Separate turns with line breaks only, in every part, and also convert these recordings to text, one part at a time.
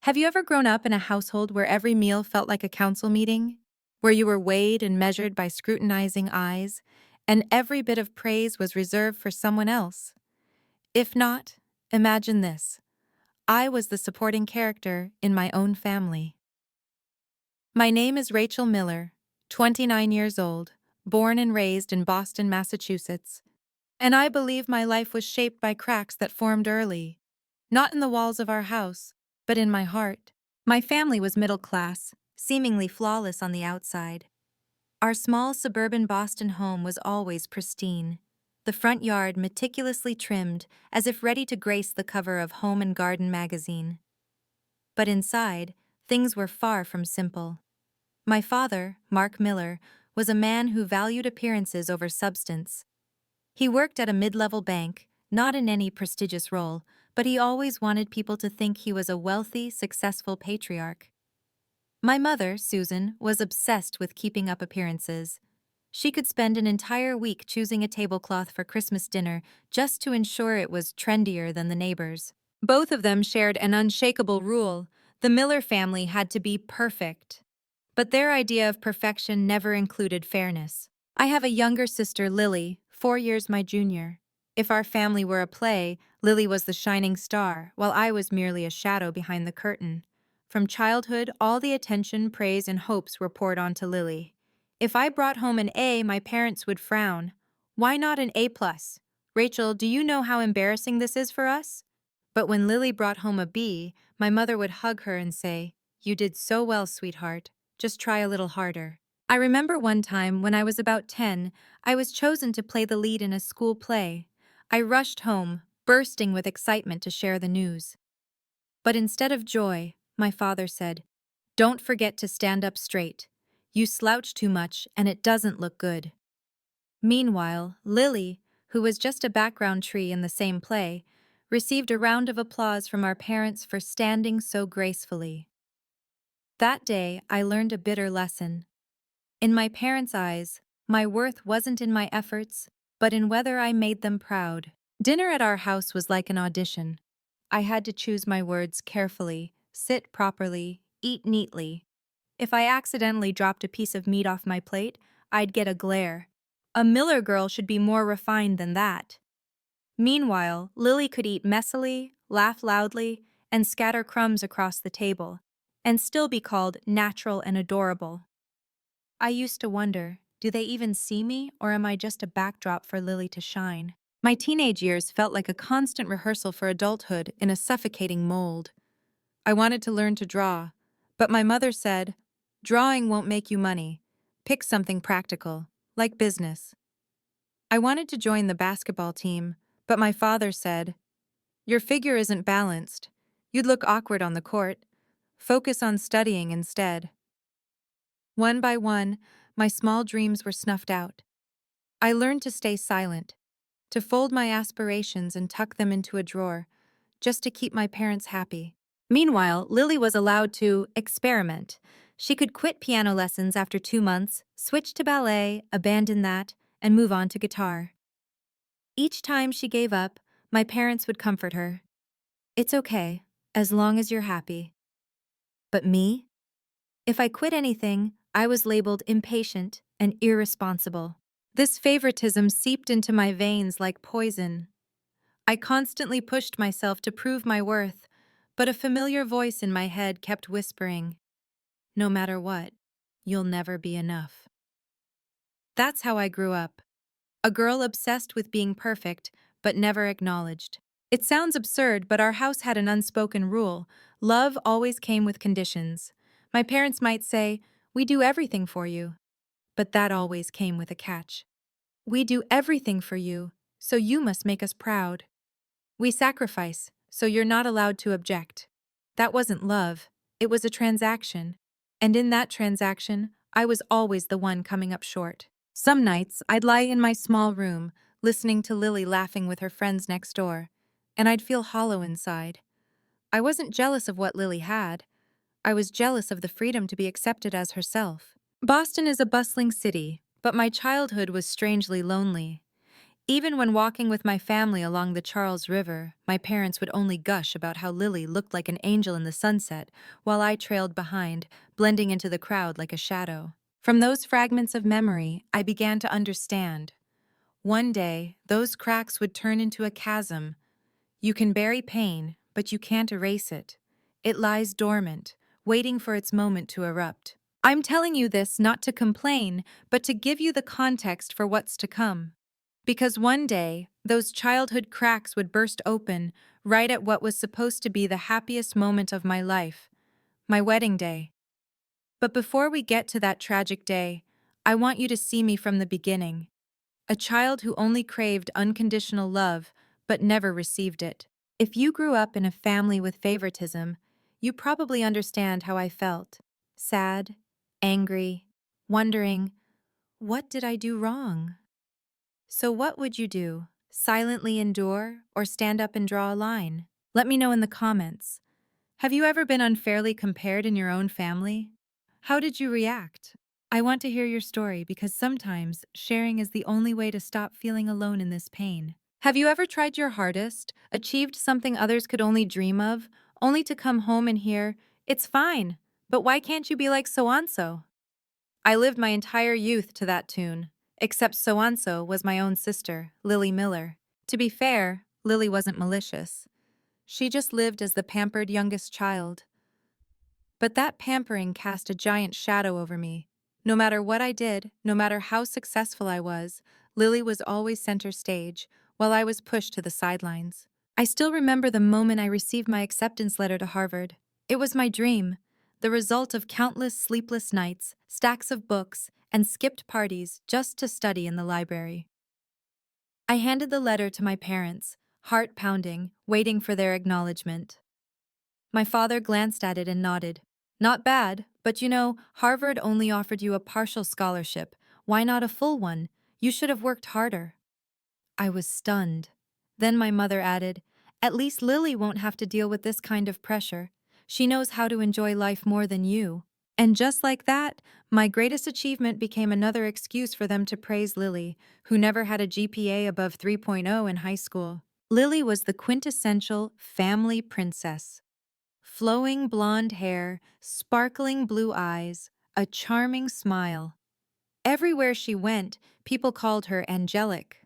Have you ever grown up in a household where every meal felt like a council meeting? Where you were weighed and measured by scrutinizing eyes, and every bit of praise was reserved for someone else? If not, imagine this. I was the supporting character in my own family. My name is Rachel Miller, 29 years old, born and raised in Boston, Massachusetts, and I believe my life was shaped by cracks that formed early, not in the walls of our house, but in my heart. My family was middle class, seemingly flawless on the outside. Our small suburban Boston home was always pristine, the front yard meticulously trimmed as if ready to grace the cover of Home and Garden magazine. But inside, things were far from simple. My father, Mark Miller, was a man who valued appearances over substance. He worked at a mid-level bank, not in any prestigious role, but he always wanted people to think he was a wealthy, successful patriarch. My mother, Susan, was obsessed with keeping up appearances. She could spend an entire week choosing a tablecloth for Christmas dinner just to ensure it was trendier than the neighbors. Both of them shared an unshakable rule: the Miller family had to be perfect. But their idea of perfection never included fairness. I have a younger sister, Lily, 4 years my junior. If our family were a play, Lily was the shining star, while I was merely a shadow behind the curtain. From childhood, all the attention, praise, and hopes were poured onto Lily. If I brought home an A, my parents would frown. Why not an A plus? Rachel, do you know how embarrassing this is for us? But when Lily brought home a B, my mother would hug her and say, "You did so well, sweetheart. Just try a little harder." I remember one time when I was about 10, I was chosen to play the lead in a school play. I rushed home, bursting with excitement to share the news. But instead of joy, my father said, "Don't forget to stand up straight. You slouch too much and it doesn't look good." Meanwhile, Lily, who was just a background tree in the same play, received a round of applause from our parents for standing so gracefully. That day, I learned a bitter lesson. In my parents' eyes, my worth wasn't in my efforts, but in whether I made them proud. Dinner at our house was like an audition. I had to choose my words carefully, sit properly, eat neatly. If I accidentally dropped a piece of meat off my plate, I'd get a glare. A Miller girl should be more refined than that. Meanwhile, Lily could eat messily, laugh loudly, and scatter crumbs across the table, and still be called natural and adorable. I used to wonder, do they even see me, or am I just a backdrop for Lily to shine? My teenage years felt like a constant rehearsal for adulthood in a suffocating mold. I wanted to learn to draw, but my mother said, "Drawing won't make you money. Pick something practical, like business." I wanted to join the basketball team, but my father said, "Your figure isn't balanced. You'd look awkward on the court. Focus on studying instead." One by one, my small dreams were snuffed out. I learned to stay silent, to fold my aspirations and tuck them into a drawer, just to keep my parents happy. Meanwhile, Lily was allowed to experiment. She could quit piano lessons after 2 months, switch to ballet, abandon that, and move on to guitar. Each time she gave up, my parents would comfort her. "It's okay, as long as you're happy." But me? If I quit anything, I was labeled impatient and irresponsible. This favoritism seeped into my veins like poison. I constantly pushed myself to prove my worth, but a familiar voice in my head kept whispering, "No matter what, you'll never be enough." That's how I grew up. A girl obsessed with being perfect, but never acknowledged. It sounds absurd, but our house had an unspoken rule: love always came with conditions. My parents might say, "We do everything for you," but that always came with a catch. "We do everything for you, so you must make us proud. We sacrifice, so you're not allowed to object." That wasn't love, it was a transaction. And in that transaction, I was always the one coming up short. Some nights, I'd lie in my small room, listening to Lily laughing with her friends next door, and I'd feel hollow inside. I wasn't jealous of what Lily had. I was jealous of the freedom to be accepted as herself. Boston is a bustling city, but my childhood was strangely lonely. Even when walking with my family along the Charles River, my parents would only gush about how Lily looked like an angel in the sunset, while I trailed behind, blending into the crowd like a shadow. From those fragments of memory, I began to understand. One day, those cracks would turn into a chasm. You can bury pain, but you can't erase it. It lies dormant, waiting for its moment to erupt. I'm telling you this not to complain, but to give you the context for what's to come. Because one day, those childhood cracks would burst open right at what was supposed to be the happiest moment of my life, my wedding day. But before we get to that tragic day, I want you to see me from the beginning. A child who only craved unconditional love, but never received it. If you grew up in a family with favoritism, you probably understand how I felt. Sad, angry, wondering, what did I do wrong? So what would you do? Silently endure or stand up and draw a line? Let me know in the comments. Have you ever been unfairly compared in your own family? How did you react? I want to hear your story because sometimes sharing is the only way to stop feeling alone in this pain. Have you ever tried your hardest, achieved something others could only dream of, only to come home and hear, "It's fine, but why can't you be like so-and-so?" I lived my entire youth to that tune, except so-and-so was my own sister, Lily Miller. To be fair, Lily wasn't malicious. She just lived as the pampered youngest child. But that pampering cast a giant shadow over me. No matter what I did, no matter how successful I was, Lily was always center stage, while I was pushed to the sidelines. I still remember the moment I received my acceptance letter to Harvard. It was my dream, the result of countless sleepless nights, stacks of books, and skipped parties just to study in the library. I handed the letter to my parents, heart pounding, waiting for their acknowledgement. My father glanced at it and nodded. Not bad, but you know, Harvard only offered you a partial scholarship. Why not a full one? You should have worked harder. I was stunned. Then my mother added, "At least Lily won't have to deal with this kind of pressure. She knows how to enjoy life more than you." And just like that, my greatest achievement became another excuse for them to praise Lily, who never had a GPA above 3.0 in high school. Lily was the quintessential family princess. Flowing blonde hair, sparkling blue eyes, a charming smile. Everywhere she went, people called her angelic.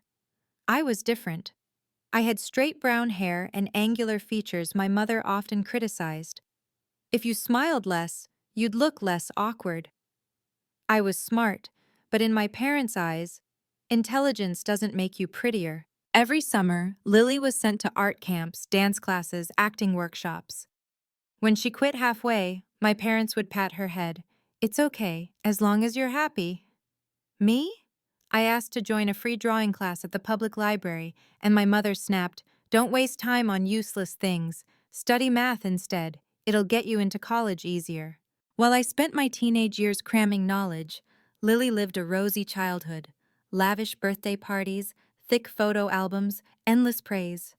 I was different. I had straight brown hair and angular features my mother often criticized. If you smiled less, you'd look less awkward. I was smart, but in my parents' eyes, intelligence doesn't make you prettier. Every summer, Lily was sent to art camps, dance classes, acting workshops. When she quit halfway, my parents would pat her head. "It's okay, as long as you're happy." Me? I asked to join a free drawing class at the public library, and my mother snapped, "Don't waste time on useless things. Study math instead. It'll get you into college easier." While I spent my teenage years cramming knowledge, Lily lived a rosy childhood. Lavish birthday parties, thick photo albums, endless praise.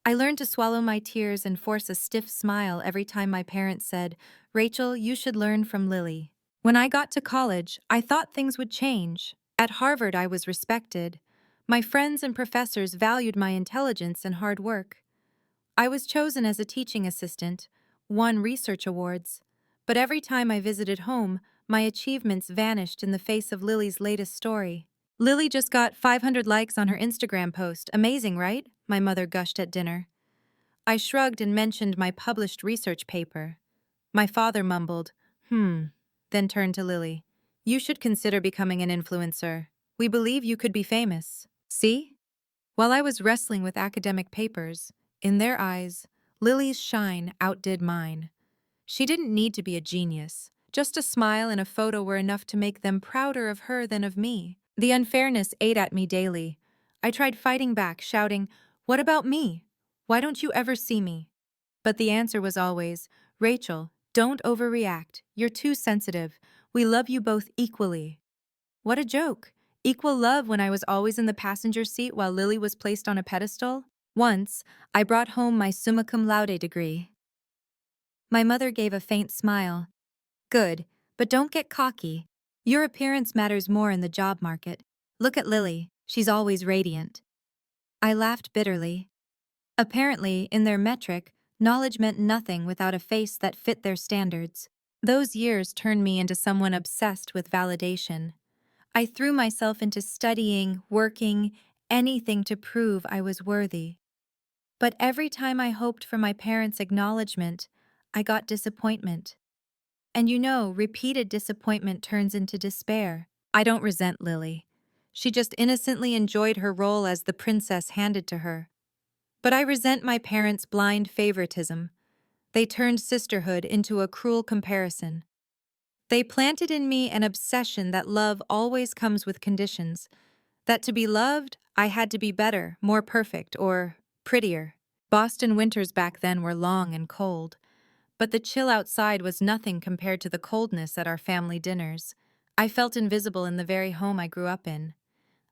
I learned to swallow my tears and force a stiff smile every time my parents said, "Rachel, you should learn from Lily." When I got to college, I thought things would change. At Harvard, I was respected. My friends and professors valued my intelligence and hard work. I was chosen as a teaching assistant, won research awards. But every time I visited home, my achievements vanished in the face of Lily's latest story. "Lily just got 500 likes on her Instagram post. Amazing, right?" My mother gushed at dinner. I shrugged and mentioned my published research paper. My father mumbled, then turned to Lily. "You should consider becoming an influencer. We believe you could be famous." See? While I was wrestling with academic papers, in their eyes, Lily's shine outdid mine. She didn't need to be a genius. Just a smile and a photo were enough to make them prouder of her than of me. The unfairness ate at me daily. I tried fighting back, shouting, "What about me? Why don't you ever see me?" But the answer was always, "Rachel, don't overreact. You're too sensitive. We love you both equally." What a joke. Equal love when I was always in the passenger seat while Lily was placed on a pedestal? Once, I brought home my summa cum laude degree. My mother gave a faint smile. "Good, but don't get cocky. Your appearance matters more in the job market. Look at Lily. She's always radiant." I laughed bitterly. Apparently, in their metric, knowledge meant nothing without a face that fit their standards. Those years turned me into someone obsessed with validation. I threw myself into studying, working, anything to prove I was worthy. But every time I hoped for my parents' acknowledgement, I got disappointment. And repeated disappointment turns into despair. I don't resent Lily. She just innocently enjoyed her role as the princess handed to her. But I resent my parents' blind favoritism. They turned sisterhood into a cruel comparison. They planted in me an obsession that love always comes with conditions, that to be loved, I had to be better, more perfect, or prettier. Boston winters back then were long and cold, but the chill outside was nothing compared to the coldness at our family dinners. I felt invisible in the very home I grew up in.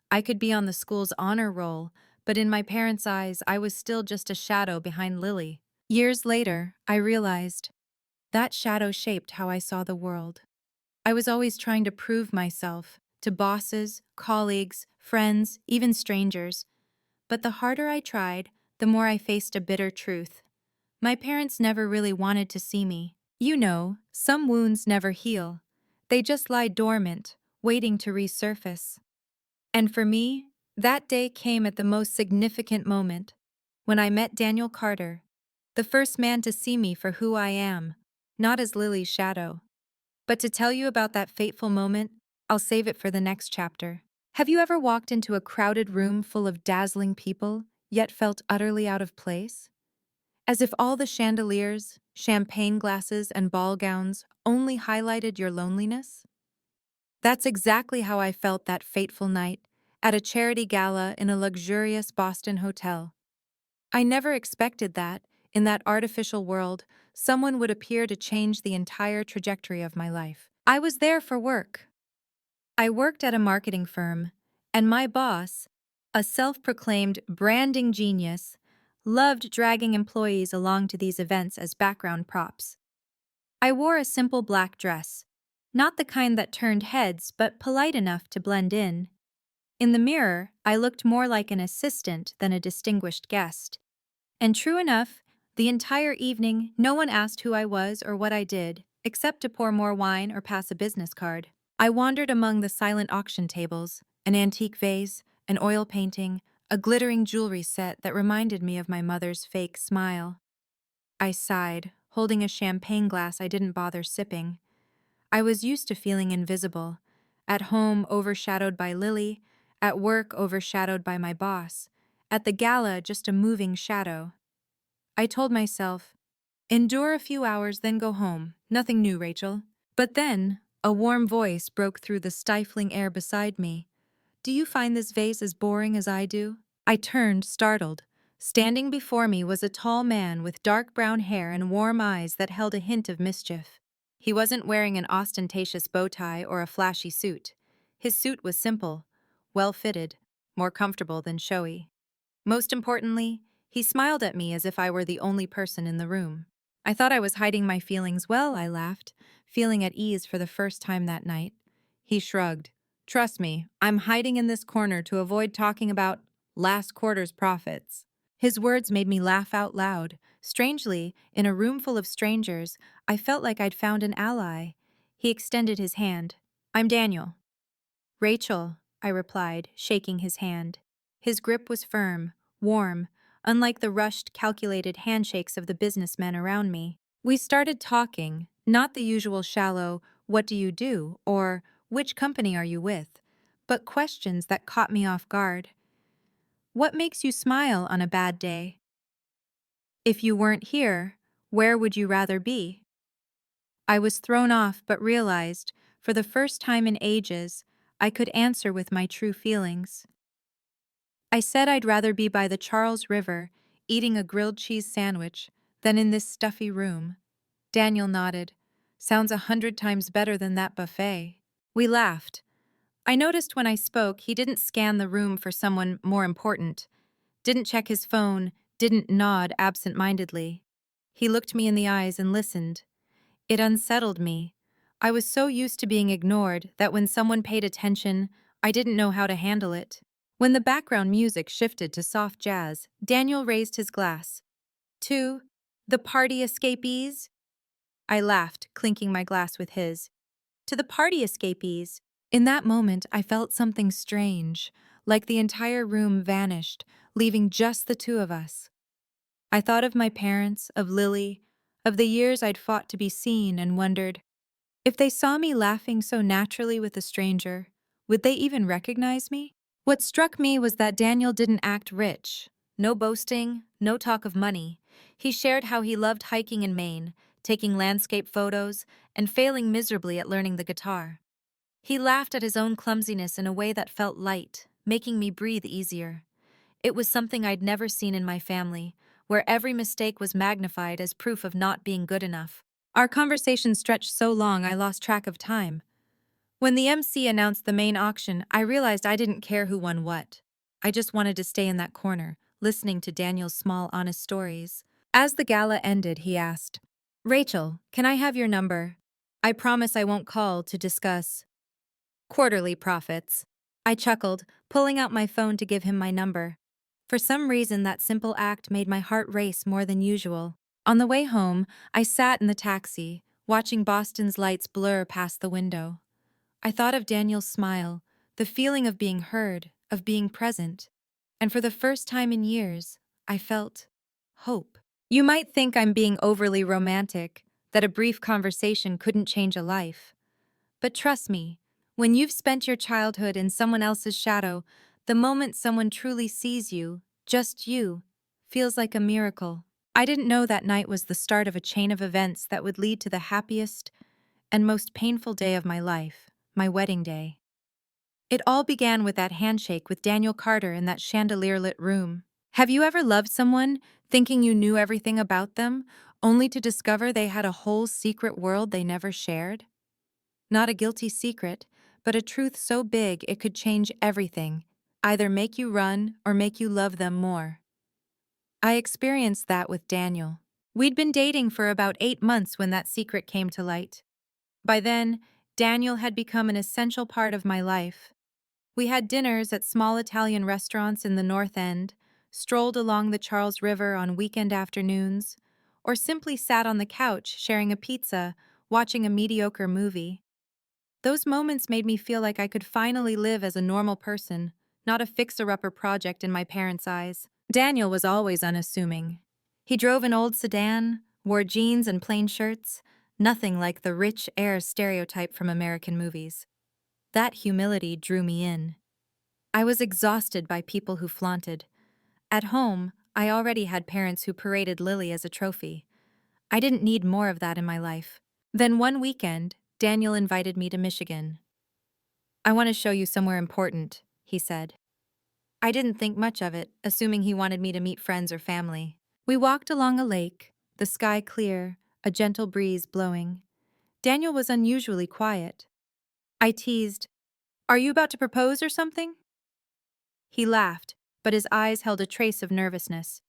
I could be on the school's honor roll, but in my parents' eyes, I was still just a shadow behind Lily. Years later, I realized that shadow shaped how I saw the world. I was always trying to prove myself to bosses, colleagues, friends, even strangers. But the harder I tried, the more I faced a bitter truth. My parents never really wanted to see me. Some wounds never heal. They just lie dormant, waiting to resurface. And for me, that day came at the most significant moment, when I met Daniel Carter, the first man to see me for who I am, not as Lily's shadow. But to tell you about that fateful moment, I'll save it for the next chapter. Have you ever walked into a crowded room full of dazzling people, yet felt utterly out of place? As if all the chandeliers, champagne glasses, and ball gowns only highlighted your loneliness? That's exactly how I felt that fateful night, at a charity gala in a luxurious Boston hotel. I never expected that, in that artificial world, someone would appear to change the entire trajectory of my life. I was there for work. I worked at a marketing firm, and my boss, a self-proclaimed branding genius, loved dragging employees along to these events as background props. I wore a simple black dress, not the kind that turned heads, but polite enough to blend in. In the mirror, I looked more like an assistant than a distinguished guest. And true enough, the entire evening, no one asked who I was or what I did, except to pour more wine or pass a business card. I wandered among the silent auction tables, an antique vase, an oil painting, a glittering jewelry set that reminded me of my mother's fake smile. I sighed, holding a champagne glass I didn't bother sipping. I was used to feeling invisible, at home overshadowed by Lily, at work overshadowed by my boss, at the gala just a moving shadow. I told myself, endure a few hours, then go home. Nothing new, Rachel. But then, a warm voice broke through the stifling air beside me. Do you find this vase as boring as I do? I turned, startled. Standing before me was a tall man with dark brown hair and warm eyes that held a hint of mischief. He wasn't wearing an ostentatious bow tie or a flashy suit. His suit was simple, well-fitted, more comfortable than showy. Most importantly, he smiled at me as if I were the only person in the room. I thought I was hiding my feelings. Well, I laughed, feeling at ease for the first time that night. He shrugged. Trust me, I'm hiding in this corner to avoid talking about last quarter's profits. His words made me laugh out loud. Strangely, in a room full of strangers, I felt like I'd found an ally. He extended his hand. I'm Daniel. Rachel, I replied, shaking his hand. His grip was firm, warm, unlike the rushed, calculated handshakes of the businessmen around me. We started talking, not the usual shallow, what do you do, or which company are you with, but questions that caught me off guard. What makes you smile on a bad day? If you weren't here, where would you rather be? I was thrown off but realized, for the first time in ages, I could answer with my true feelings. I said I'd rather be by the Charles River, eating a grilled cheese sandwich, than in this stuffy room. Daniel nodded. Sounds 100 times better than that buffet. We laughed. I noticed when I spoke, he didn't scan the room for someone more important, didn't check his phone, didn't nod absent-mindedly. He looked me in the eyes and listened. It unsettled me. I was so used to being ignored that when someone paid attention, I didn't know how to handle it. When the background music shifted to soft jazz, Daniel raised his glass. To the party escapees? I laughed, clinking my glass with his. To the party escapees. In that moment, I felt something strange, like the entire room vanished, leaving just the two of us. I thought of my parents, of Lily, of the years I'd fought to be seen, and wondered, if they saw me laughing so naturally with a stranger, would they even recognize me? What struck me was that Daniel didn't act rich. No boasting, no talk of money. He shared how he loved hiking in Maine, taking landscape photos, and failing miserably at learning the guitar. He laughed at his own clumsiness in a way that felt light, making me breathe easier. It was something I'd never seen in my family, where every mistake was magnified as proof of not being good enough. Our conversation stretched so long I lost track of time. When the MC announced the main auction, I realized I didn't care who won what. I just wanted to stay in that corner, listening to Daniel's small, honest stories. As the gala ended, he asked, "Rachel, can I have your number? I promise I won't call to discuss quarterly profits." I chuckled, pulling out my phone to give him my number. For some reason, that simple act made my heart race more than usual. On the way home, I sat in the taxi, watching Boston's lights blur past the window. I thought of Daniel's smile, the feeling of being heard, of being present. And for the first time in years, I felt hope. You might think I'm being overly romantic, that a brief conversation couldn't change a life. But trust me, when you've spent your childhood in someone else's shadow, the moment someone truly sees you, just you, feels like a miracle. I didn't know that night was the start of a chain of events that would lead to the happiest and most painful day of my life, my wedding day. It all began with that handshake with Daniel Carter in that chandelier-lit room. Have you ever loved someone, thinking you knew everything about them, only to discover they had a whole secret world they never shared? Not a guilty secret, but a truth so big it could change everything, either make you run or make you love them more. I experienced that with Daniel. We'd been dating for about 8 months when that secret came to light. By then, Daniel had become an essential part of my life. We had dinners at small Italian restaurants in the North End, strolled along the Charles River on weekend afternoons, or simply sat on the couch sharing a pizza, watching a mediocre movie. Those moments made me feel like I could finally live as a normal person, not a fixer-upper project in my parents' eyes. Daniel was always unassuming. He drove an old sedan, wore jeans and plain shirts, nothing like the rich heir stereotype from American movies. That humility drew me in. I was exhausted by people who flaunted. At home, I already had parents who paraded Lily as a trophy. I didn't need more of that in my life. Then one weekend, Daniel invited me to Michigan. "I want to show you somewhere important," he said. I didn't think much of it, assuming he wanted me to meet friends or family. We walked along a lake, the sky clear, a gentle breeze blowing. Daniel was unusually quiet. I teased, "Are you about to propose or something?" He laughed, but his eyes held a trace of nervousness.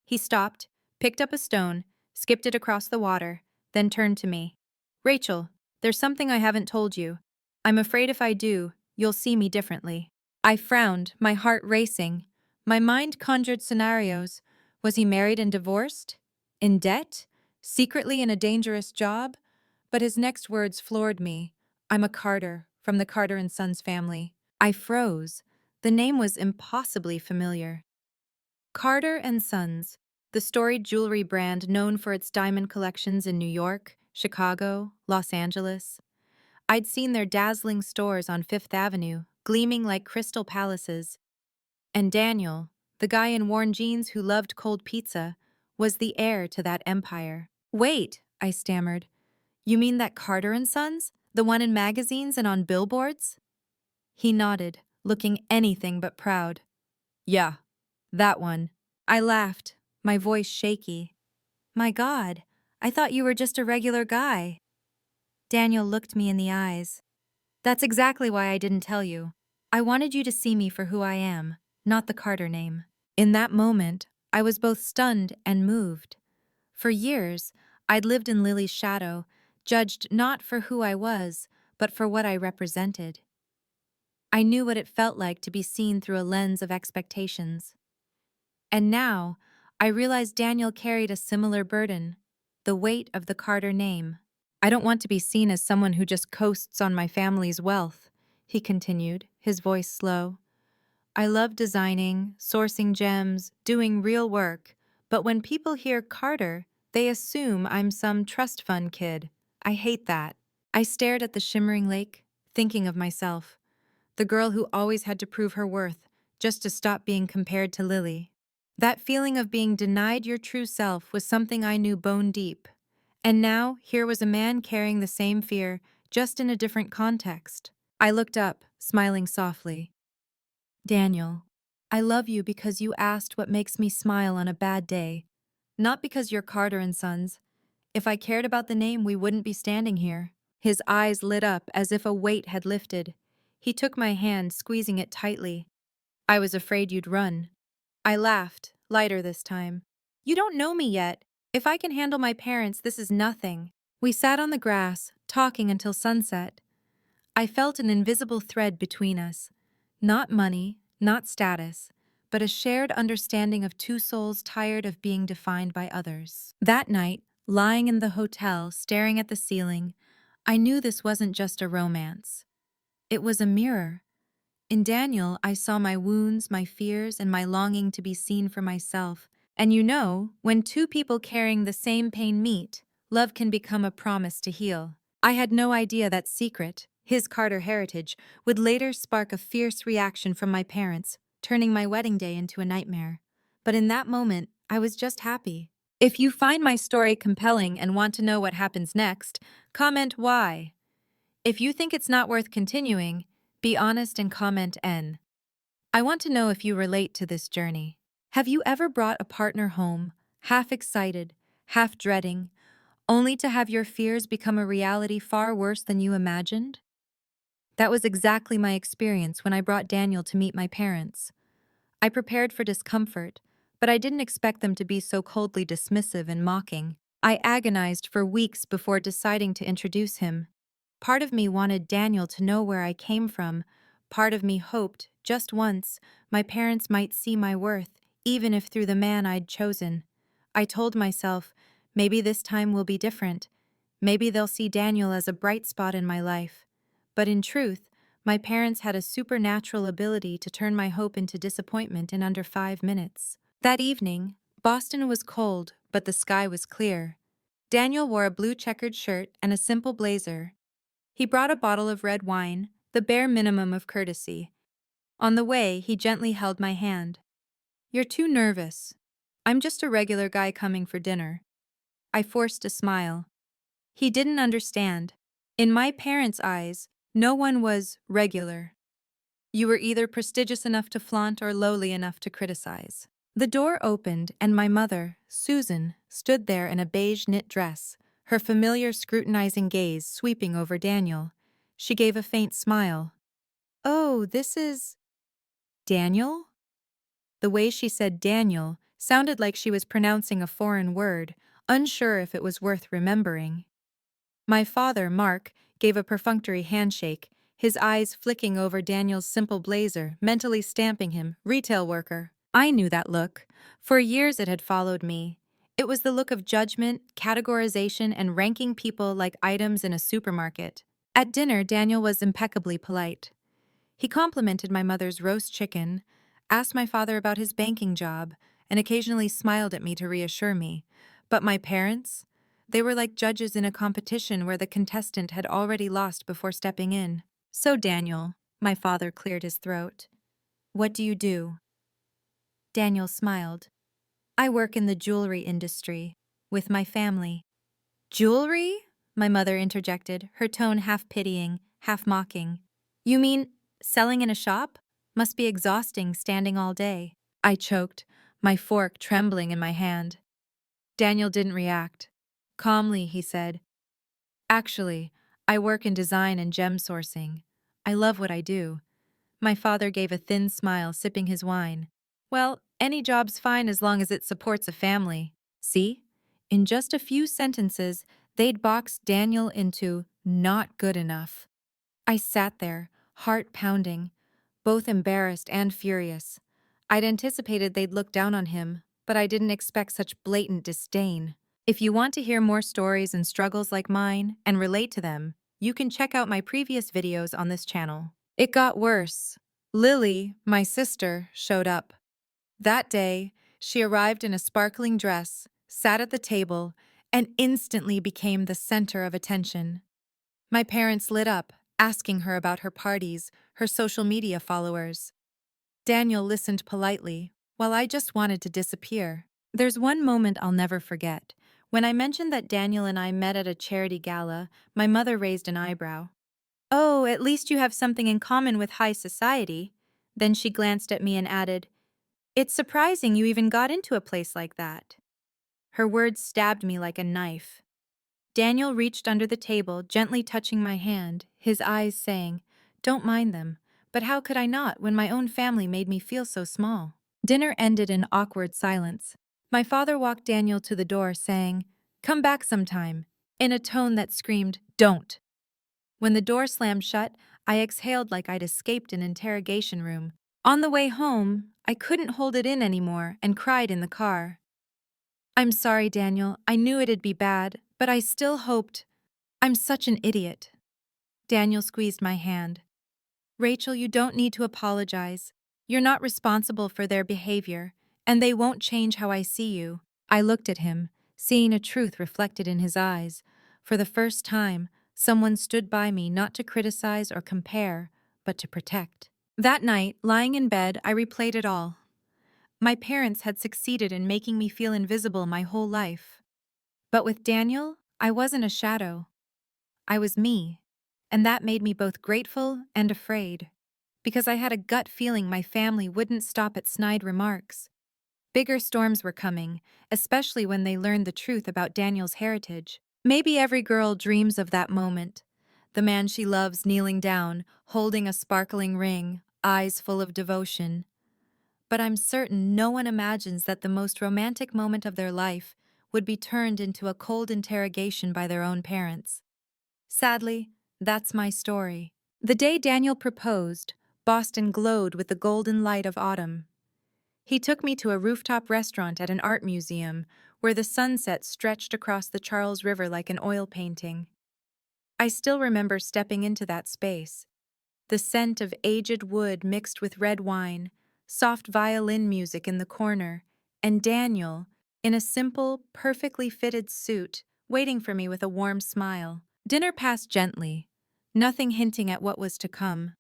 He stopped, picked up a stone, skipped it across the water, then turned to me. "Rachel, there's something I haven't told you. I'm afraid if I do, you'll see me differently." I frowned, my heart racing. My mind conjured scenarios. Was he married and divorced? In debt? Secretly in a dangerous job? But his next words floored me. "I'm a Carter, from the Carter and Sons family." I froze. The name was impossibly familiar. Carter and Sons, the storied jewelry brand known for its diamond collections in New York, Chicago, Los Angeles. I'd seen their dazzling stores on Fifth Avenue, gleaming like crystal palaces. And Daniel, the guy in worn jeans who loved cold pizza, was the heir to that empire. "Wait," I stammered. "You mean that Carter and Sons? The one in magazines and on billboards?" He nodded, looking anything but proud. "Yeah, that one." I laughed, my voice shaky. "My God, I thought you were just a regular guy." Daniel looked me in the eyes. "That's exactly why I didn't tell you. I wanted you to see me for who I am, not the Carter name." In that moment, I was both stunned and moved. For years, I'd lived in Lily's shadow, judged not for who I was, but for what I represented. I knew what it felt like to be seen through a lens of expectations. And now, I realized Daniel carried a similar burden, the weight of the Carter name. I don't want to be seen as someone who just coasts on my family's wealth, he continued, his voice slow. I love designing, sourcing gems, doing real work, but when people hear Carter, they assume I'm some trust fund kid. I hate that. I stared at the shimmering lake, thinking of myself, the girl who always had to prove her worth, just to stop being compared to Lily. That feeling of being denied your true self was something I knew bone deep. And now, here was a man carrying the same fear, just in a different context. I looked up, smiling softly. Daniel, I love you because you asked what makes me smile on a bad day. Not because you're Carter and Sons. If I cared about the name, we wouldn't be standing here. His eyes lit up as if a weight had lifted. He took my hand, squeezing it tightly. I was afraid you'd run. I laughed, lighter this time. You don't know me yet. If I can handle my parents, this is nothing. We sat on the grass, talking until sunset. I felt an invisible thread between us. Not money, not status, but a shared understanding of two souls tired of being defined by others. That night, lying in the hotel, staring at the ceiling, I knew this wasn't just a romance. It was a mirror. In Daniel, I saw my wounds, my fears, and my longing to be seen for myself. And you know, when two people carrying the same pain meet, love can become a promise to heal. I had no idea that secret, his Carter heritage, would later spark a fierce reaction from my parents, turning my wedding day into a nightmare. But in that moment, I was just happy. If you find my story compelling and want to know what happens next, comment why. If you think it's not worth continuing, be honest and comment N. I want to know if you relate to this journey. Have you ever brought a partner home, half excited, half dreading, only to have your fears become a reality far worse than you imagined? That was exactly my experience when I brought Daniel to meet my parents. I prepared for discomfort, but I didn't expect them to be so coldly dismissive and mocking. I agonized for weeks before deciding to introduce him. Part of me wanted Daniel to know where I came from. Part of me hoped, just once, my parents might see my worth, even if through the man I'd chosen. I told myself, maybe this time will be different. Maybe they'll see Daniel as a bright spot in my life. But in truth, my parents had a supernatural ability to turn my hope into disappointment in under 5 minutes. That evening, Boston was cold, but the sky was clear. Daniel wore a blue checkered shirt and a simple blazer. He brought a bottle of red wine, the bare minimum of courtesy. On the way, he gently held my hand. You're too nervous. I'm just a regular guy coming for dinner. I forced a smile. He didn't understand. In my parents' eyes, no one was regular. You were either prestigious enough to flaunt or lowly enough to criticize. The door opened and my mother, Susan, stood there in a beige knit dress, her familiar scrutinizing gaze sweeping over Daniel. She gave a faint smile. Oh, this is… Daniel? The way she said Daniel sounded like she was pronouncing a foreign word, unsure if it was worth remembering. My father, Mark, gave a perfunctory handshake, his eyes flicking over Daniel's simple blazer, mentally stamping him, retail worker. I knew that look. For years it had followed me. It was the look of judgment, categorization, and ranking people like items in a supermarket. At dinner, Daniel was impeccably polite. He complimented my mother's roast chicken, asked my father about his banking job, and occasionally smiled at me to reassure me. But my parents? They were like judges in a competition where the contestant had already lost before stepping in. So, Daniel, my father cleared his throat. What do you do? Daniel smiled. I work in the jewelry industry, with my family. Jewelry? My mother interjected, her tone half pitying, half mocking. You mean selling in a shop? Must be exhausting standing all day. I choked, my fork trembling in my hand. Daniel didn't react. Calmly, he said, actually, I work in design and gem sourcing. I love what I do. My father gave a thin smile, sipping his wine. Well, any job's fine as long as it supports a family. See? In just a few sentences, they'd boxed Daniel into not good enough. I sat there, heart pounding, both embarrassed and furious. I'd anticipated they'd look down on him, but I didn't expect such blatant disdain. If you want to hear more stories and struggles like mine and relate to them, you can check out my previous videos on this channel. It got worse. Lily, my sister, showed up. That day, she arrived in a sparkling dress, sat at the table, and instantly became the center of attention. My parents lit up, asking her about her parties, her social media followers. Daniel listened politely, while I just wanted to disappear. There's one moment I'll never forget. When I mentioned that Daniel and I met at a charity gala, my mother raised an eyebrow. "Oh, at least you have something in common with high society." Then she glanced at me and added, "It's surprising you even got into a place like that." Her words stabbed me like a knife. Daniel reached under the table, gently touching my hand, his eyes saying, "Don't mind them." But how could I not when my own family made me feel so small? Dinner ended in awkward silence. My father walked Daniel to the door, saying, "Come back sometime," in a tone that screamed, "Don't." When the door slammed shut, I exhaled like I'd escaped an interrogation room. On the way home, I couldn't hold it in anymore and cried in the car. "I'm sorry, Daniel. I knew it'd be bad, but I still hoped. I'm such an idiot." Daniel squeezed my hand. "Rachel, you don't need to apologize. You're not responsible for their behavior, and they won't change how I see you." I looked at him, seeing a truth reflected in his eyes. For the first time, someone stood by me not to criticize or compare, but to protect. That night, lying in bed, I replayed it all. My parents had succeeded in making me feel invisible my whole life. But with Daniel, I wasn't a shadow. I was me, and that made me both grateful and afraid, because I had a gut feeling my family wouldn't stop at snide remarks. Bigger storms were coming, especially when they learned the truth about Daniel's heritage. Maybe every girl dreams of that moment. The man she loves kneeling down, holding a sparkling ring, eyes full of devotion. But I'm certain no one imagines that the most romantic moment of their life would be turned into a cold interrogation by their own parents. Sadly, that's my story. The day Daniel proposed, Boston glowed with the golden light of autumn. He took me to a rooftop restaurant at an art museum where the sunset stretched across the Charles River like an oil painting. I still remember stepping into that space. The scent of aged wood mixed with red wine, soft violin music in the corner, and Daniel, in a simple, perfectly fitted suit, waiting for me with a warm smile. Dinner passed gently, nothing hinting at what was to come.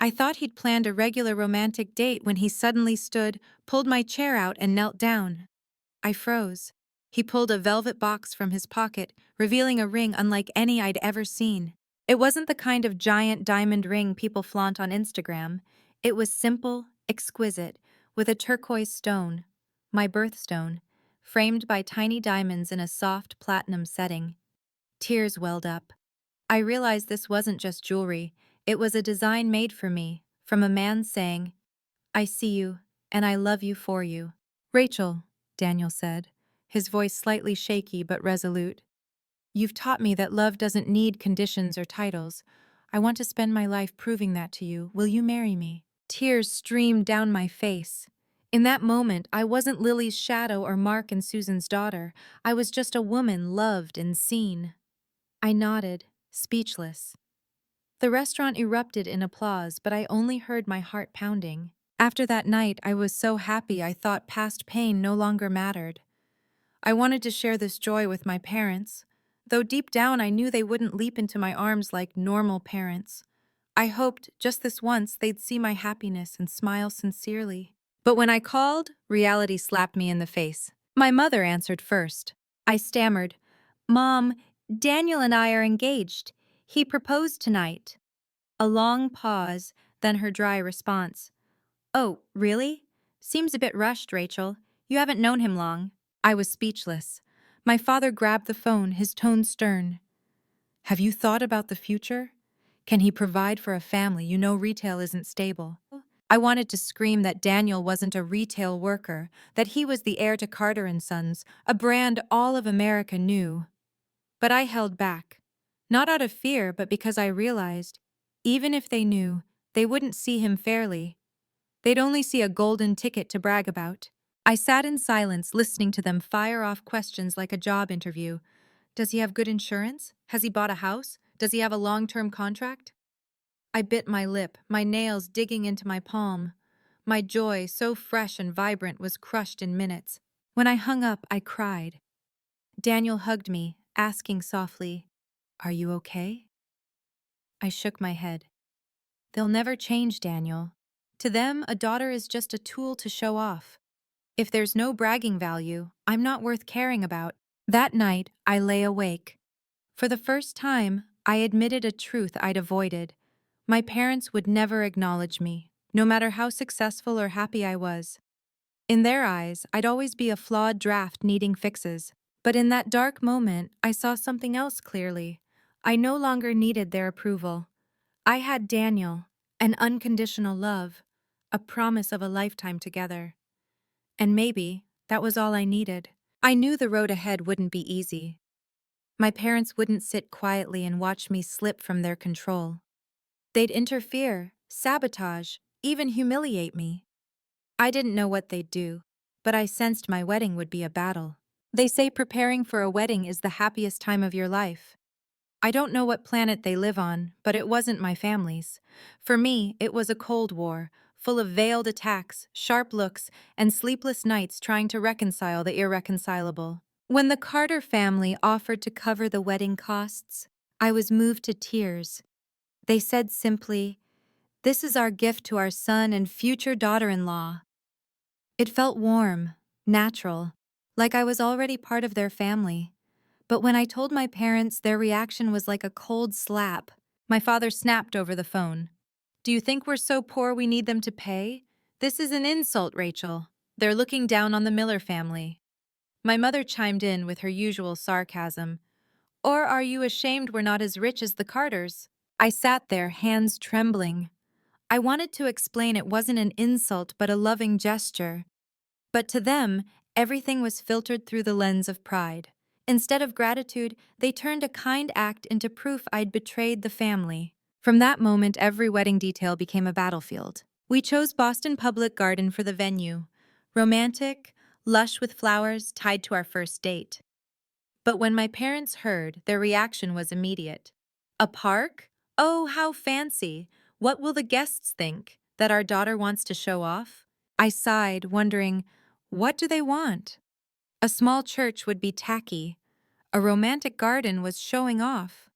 I thought he'd planned a regular romantic date when he suddenly stood, pulled my chair out, and knelt down. I froze. He pulled a velvet box from his pocket, revealing a ring unlike any I'd ever seen. It wasn't the kind of giant diamond ring people flaunt on Instagram. It was simple, exquisite, with a turquoise stone, my birthstone, framed by tiny diamonds in a soft platinum setting. Tears welled up. I realized this wasn't just jewelry. It was a design made for me, from a man saying, "I see you, and I love you for you." "Rachel," Daniel said, his voice slightly shaky but resolute, "you've taught me that love doesn't need conditions or titles. I want to spend my life proving that to you. Will you marry me?" Tears streamed down my face. In that moment, I wasn't Lily's shadow or Mark and Susan's daughter. I was just a woman loved and seen. I nodded, speechless. The restaurant erupted in applause, but I only heard my heart pounding. After that night, I was so happy I thought past pain no longer mattered. I wanted to share this joy with my parents, though deep down I knew they wouldn't leap into my arms like normal parents. I hoped, just this once, they'd see my happiness and smile sincerely. But when I called, reality slapped me in the face. My mother answered first. I stammered, "Mom, Daniel and I are engaged. He proposed tonight." A long pause, then her dry response. "Oh, really? Seems a bit rushed, Rachel. You haven't known him long." I was speechless. My father grabbed the phone, his tone stern. "Have you thought about the future? Can he provide for a family? You know retail isn't stable." I wanted to scream that Daniel wasn't a retail worker, that he was the heir to Carter and Sons, a brand all of America knew. But I held back. Not out of fear, but because I realized, even if they knew, they wouldn't see him fairly. They'd only see a golden ticket to brag about. I sat in silence, listening to them fire off questions like a job interview. Does he have good insurance? Has he bought a house? Does he have a long-term contract? I bit my lip, my nails digging into my palm. My joy, so fresh and vibrant, was crushed in minutes. When I hung up, I cried. Daniel hugged me, asking softly, "Are you okay?" I shook my head. They'll never change, Daniel. To them, a daughter is just a tool to show off. If there's no bragging value, I'm not worth caring about. That night, I lay awake. For the first time, I admitted a truth I'd avoided. My parents would never acknowledge me, no matter how successful or happy I was. In their eyes, I'd always be a flawed draft needing fixes. But in that dark moment, I saw something else clearly. I no longer needed their approval. I had Daniel, an unconditional love, a promise of a lifetime together. And maybe that was all I needed. I knew the road ahead wouldn't be easy. My parents wouldn't sit quietly and watch me slip from their control. They'd interfere, sabotage, even humiliate me. I didn't know what they'd do, but I sensed my wedding would be a battle. They say preparing for a wedding is the happiest time of your life. I don't know what planet they live on, but it wasn't my family's. For me, it was a Cold War, full of veiled attacks, sharp looks, and sleepless nights trying to reconcile the irreconcilable. When the Carter family offered to cover the wedding costs, I was moved to tears. They said simply, "This is our gift to our son and future daughter-in-law." It felt warm, natural, like I was already part of their family. But when I told my parents, their reaction was like a cold slap. My father snapped over the phone. "Do you think we're so poor we need them to pay? This is an insult, Rachel. They're looking down on the Miller family." My mother chimed in with her usual sarcasm. "Or are you ashamed we're not as rich as the Carters?" I sat there, hands trembling. I wanted to explain it wasn't an insult but a loving gesture. But to them, everything was filtered through the lens of pride. Instead of gratitude, they turned a kind act into proof I'd betrayed the family. From that moment, every wedding detail became a battlefield. We chose Boston Public Garden for the venue. Romantic, lush with flowers tied to our first date. But when my parents heard, their reaction was immediate. "A park? Oh, how fancy! What will the guests think? That our daughter wants to show off?" I sighed, wondering, what do they want? A small church would be tacky. A romantic garden was showing off.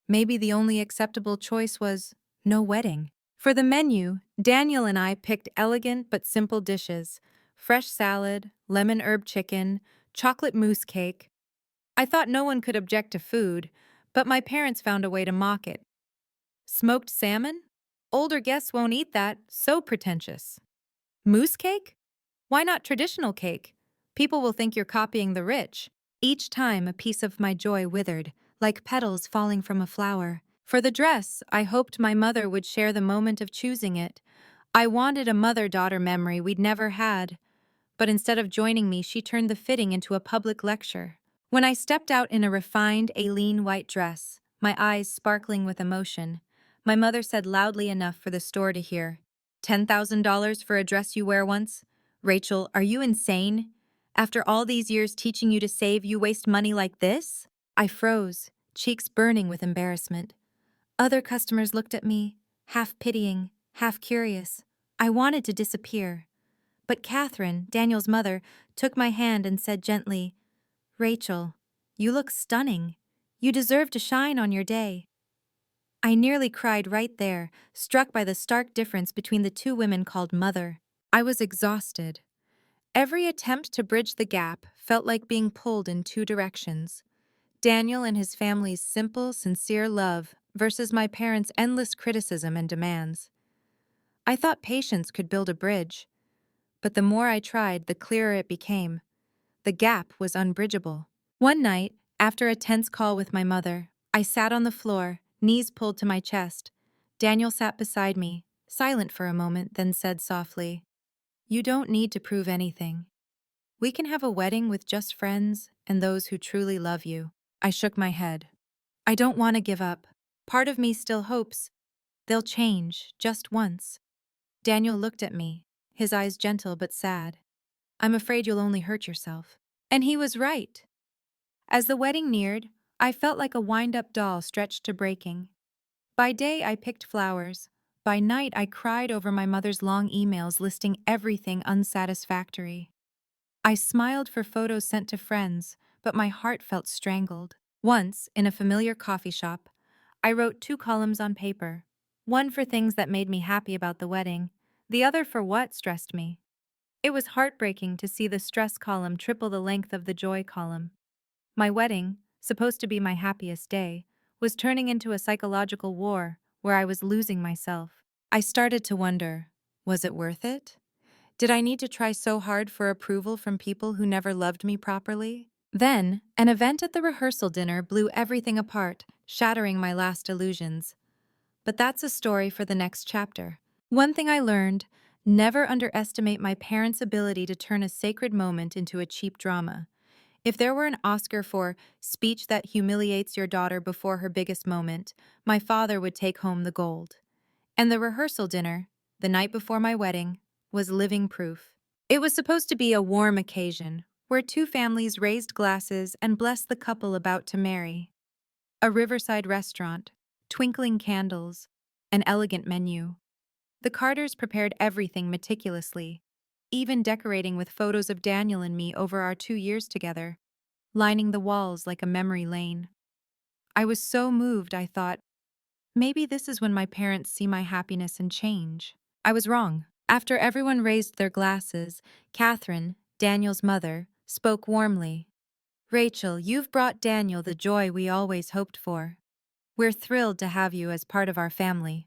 Maybe the only acceptable choice was no wedding. For the menu, Daniel and I picked elegant but simple dishes: fresh salad, lemon herb chicken, chocolate mousse cake. I thought no one could object to food, but my parents found a way to mock it. "Smoked salmon? Older guests won't eat that, so pretentious." "Mousse cake? Why not traditional cake? People will think you're copying the rich." Each time a piece of my joy withered, like petals falling from a flower. For the dress, I hoped my mother would share the moment of choosing it. I wanted a mother-daughter memory we'd never had. But instead of joining me, she turned the fitting into a public lecture. When I stepped out in a refined, Aileen white dress, my eyes sparkling with emotion, my mother said loudly enough for the store to hear, "$10,000 for a dress you wear once? Rachel, are you insane? After all these years teaching you to save, you waste money like this?" I froze, cheeks burning with embarrassment. Other customers looked at me, half pitying, half curious. I wanted to disappear. But Catherine, Daniel's mother, took my hand and said gently, "Rachel, you look stunning. You deserve to shine on your day." I nearly cried right there, struck by the stark difference between the two women called mother. I was exhausted. Every attempt to bridge the gap felt like being pulled in two directions. Daniel and his family's simple, sincere love versus my parents' endless criticism and demands. I thought patience could build a bridge, but the more I tried, the clearer it became. The gap was unbridgeable. One night, after a tense call with my mother, I sat on the floor, knees pulled to my chest. Daniel sat beside me, silent for a moment, then said softly, "You don't need to prove anything. We can have a wedding with just friends and those who truly love you." I shook my head. I don't want to give up. Part of me still hopes They'll change, just once. Daniel looked at me, his eyes gentle but sad. I'm afraid you'll only hurt yourself. And he was right. As the wedding neared, I felt like a wind-up doll stretched to breaking. By day, I picked flowers. By night, I cried over my mother's long emails listing everything unsatisfactory. I smiled for photos sent to friends, but my heart felt strangled. Once, in a familiar coffee shop, I wrote 2 columns on paper, one for things that made me happy about the wedding, the other for what stressed me. It was heartbreaking to see the stress column triple the length of the joy column. My wedding, supposed to be my happiest day, was turning into a psychological war where I was losing myself. I started to wonder, was it worth it? Did I need to try so hard for approval from people who never loved me properly? Then, an event at the rehearsal dinner blew everything apart, shattering my last illusions. But that's a story for the next chapter. One thing I learned: never underestimate my parents' ability to turn a sacred moment into a cheap drama. If there were an Oscar for speech that humiliates your daughter before her biggest moment, my father would take home the gold. And the rehearsal dinner, the night before my wedding, was living proof. It was supposed to be a warm occasion, where 2 families raised glasses and blessed the couple about to marry. A riverside restaurant, twinkling candles, an elegant menu. The Carters prepared everything meticulously, even decorating with photos of Daniel and me over our 2 years together, lining the walls like a memory lane. I was so moved, I thought, maybe this is when my parents see my happiness and change. I was wrong. After everyone raised their glasses, Catherine, Daniel's mother, spoke warmly. Rachel, you've brought Daniel the joy we always hoped for. We're thrilled to have you as part of our family.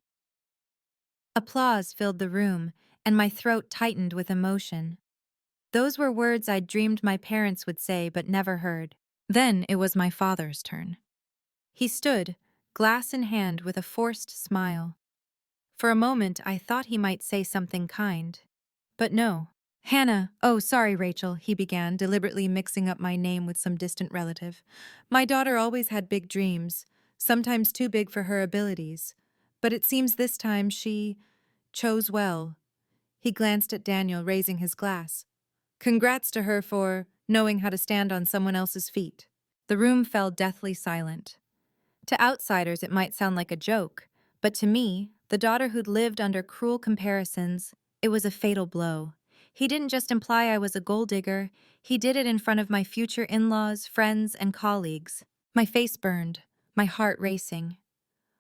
Applause filled the room, and my throat tightened with emotion. Those were words I'd dreamed my parents would say but never heard. Then it was my father's turn. He stood, glass in hand, with a forced smile. For a moment, I thought he might say something kind. But no. Hannah, oh, sorry, Rachel, he began, deliberately mixing up my name with some distant relative. My daughter always had big dreams, sometimes too big for her abilities. But it seems this time she chose well. He glanced at Daniel, raising his glass. Congrats to her for knowing how to stand on someone else's feet. The room fell deathly silent. To outsiders, it might sound like a joke, but to me, the daughter who'd lived under cruel comparisons, it was a fatal blow. He didn't just imply I was a gold digger, he did it in front of my future in-laws, friends, and colleagues. My face burned, my heart racing.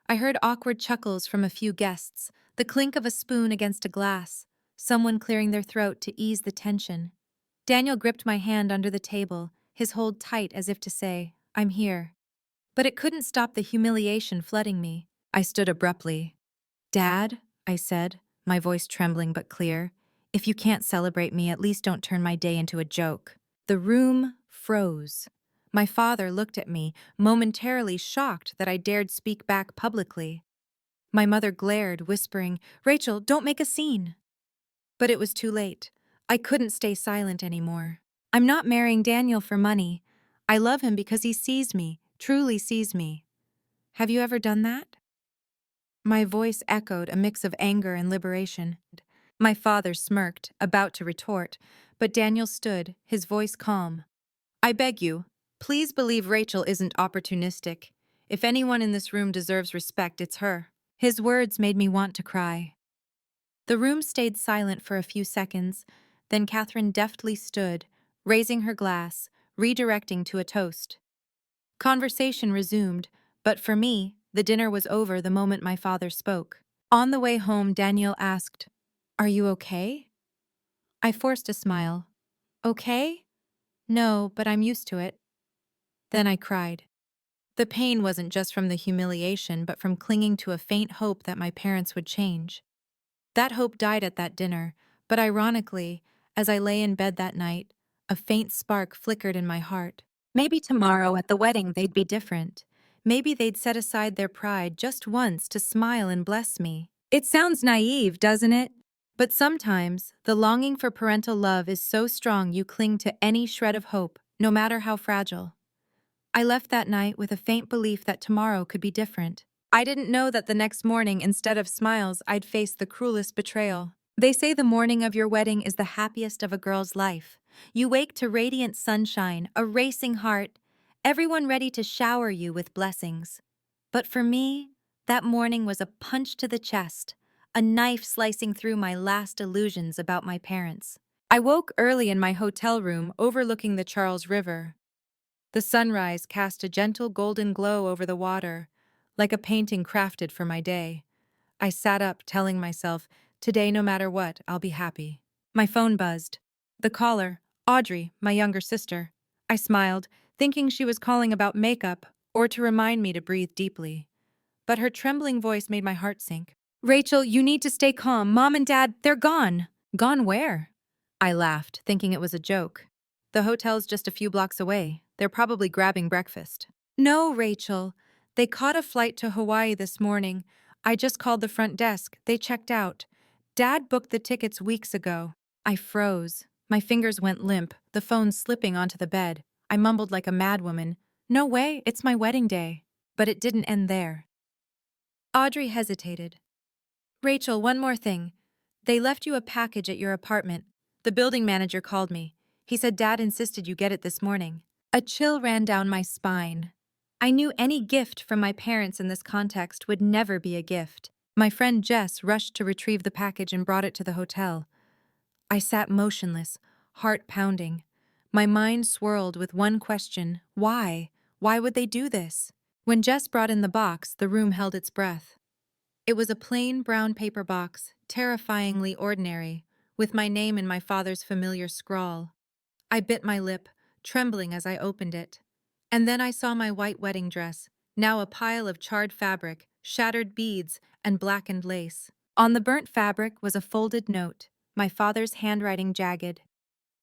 I heard awkward chuckles from a few guests, the clink of a spoon against a glass, someone clearing their throat to ease the tension. Daniel gripped my hand under the table, his hold tight as if to say, I'm here. But it couldn't stop the humiliation flooding me. I stood abruptly. Dad, I said, my voice trembling but clear, if you can't celebrate me, at least don't turn my day into a joke. The room froze. My father looked at me, momentarily shocked that I dared speak back publicly. My mother glared, whispering, Rachel, don't make a scene. But it was too late. I couldn't stay silent anymore. I'm not marrying Daniel for money. I love him because he sees me, truly sees me. Have you ever done that? My voice echoed, a mix of anger and liberation. My father smirked, about to retort, but Daniel stood, his voice calm. I beg you, please believe Rachel isn't opportunistic. If anyone in this room deserves respect, it's her. His words made me want to cry. The room stayed silent for a few seconds, then Catherine deftly stood, raising her glass, redirecting to a toast. Conversation resumed, but for me, the dinner was over the moment my father spoke. On the way home, Daniel asked, Are you okay? I forced a smile. Okay? No, but I'm used to it. Then I cried. The pain wasn't just from the humiliation, but from clinging to a faint hope that my parents would change. That hope died at that dinner, but ironically, as I lay in bed that night, a faint spark flickered in my heart. Maybe tomorrow at the wedding they'd be different. Maybe they'd set aside their pride just once to smile and bless me. It sounds naive, doesn't it? But sometimes, the longing for parental love is so strong you cling to any shred of hope, no matter how fragile. I left that night with a faint belief that tomorrow could be different. I didn't know that the next morning, instead of smiles, I'd face the cruelest betrayal. They say the morning of your wedding is the happiest of a girl's life. You wake to radiant sunshine, a racing heart, everyone ready to shower you with blessings. But for me, that morning was a punch to the chest, a knife slicing through my last illusions about my parents. I woke early in my hotel room overlooking the Charles River. The sunrise cast a gentle golden glow over the water, like a painting crafted for my day. I sat up, telling myself, today, no matter what, I'll be happy. My phone buzzed. The caller, Audrey, my younger sister. I smiled, thinking she was calling about makeup or to remind me to breathe deeply. But her trembling voice made my heart sink. Rachel, you need to stay calm. Mom and Dad, they're gone. Gone where? I laughed, thinking it was a joke. The hotel's just a few blocks away. They're probably grabbing breakfast. No, Rachel. They caught a flight to Hawaii this morning. I just called the front desk. They checked out. Dad booked the tickets weeks ago. I froze. My fingers went limp, the phone slipping onto the bed. I mumbled like a madwoman. No way, it's my wedding day. But it didn't end there. Audrey hesitated. Rachel, one more thing. They left you a package at your apartment. The building manager called me. He said Dad insisted you get it this morning. A chill ran down my spine. I knew any gift from my parents in this context would never be a gift. My friend Jess rushed to retrieve the package and brought it to the hotel. I sat motionless, heart pounding. My mind swirled with one question: why? Why would they do this? When Jess brought in the box, the room held its breath. It was a plain brown paper box, terrifyingly ordinary, with my name in my father's familiar scrawl. I bit my lip, trembling as I opened it. And then I saw my white wedding dress, now a pile of charred fabric, shattered beads, and blackened lace. On the burnt fabric was a folded note, my father's handwriting jagged.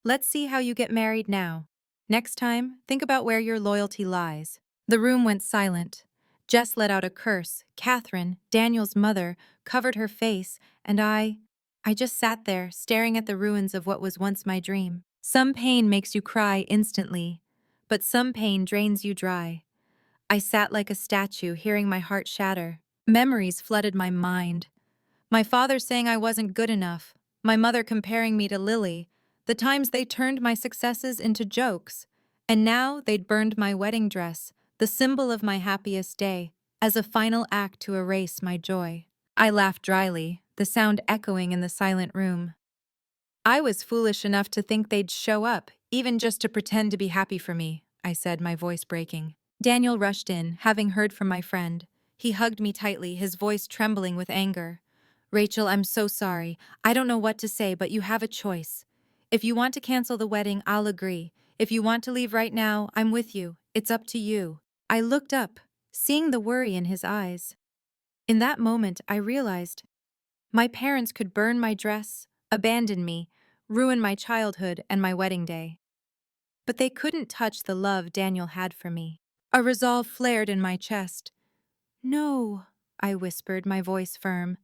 Let's see how you get married now. Next time, think about where your loyalty lies. The room went silent. Jess let out a curse. Catherine, Daniel's mother, covered her face, and I just sat there, staring at the ruins of what was once my dream. Some pain makes you cry instantly, but some pain drains you dry. I sat like a statue, hearing my heart shatter. Memories flooded my mind. My father saying I wasn't good enough, my mother comparing me to Lily, the times they turned my successes into jokes, and now they'd burned my wedding dress, the symbol of my happiest day, as a final act to erase my joy. I laughed dryly, the sound echoing in the silent room. I was foolish enough to think they'd show up, even just to pretend to be happy for me, I said, my voice breaking. Daniel rushed in, having heard from my friend. He hugged me tightly, his voice trembling with anger. Rachel, I'm so sorry. I don't know what to say, but you have a choice. If you want to cancel the wedding, I'll agree. If you want to leave right now, I'm with you. It's up to you. I looked up, seeing the worry in his eyes. In that moment, I realized my parents could burn my dress, abandon me, ruin my childhood and my wedding day. But they couldn't touch the love Daniel had for me. A resolve flared in my chest. No, I whispered, my voice firm.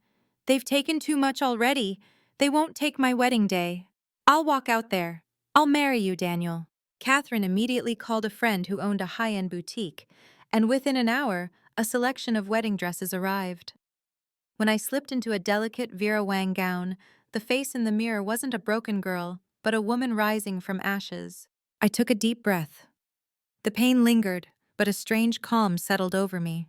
They've taken too much already. They won't take my wedding day. I'll walk out there. I'll marry you, Daniel. Catherine immediately called a friend who owned a high-end boutique, and within an hour, a selection of wedding dresses arrived. When I slipped into a delicate Vera Wang gown, the face in the mirror wasn't a broken girl, but a woman rising from ashes. I took a deep breath. The pain lingered, but a strange calm settled over me.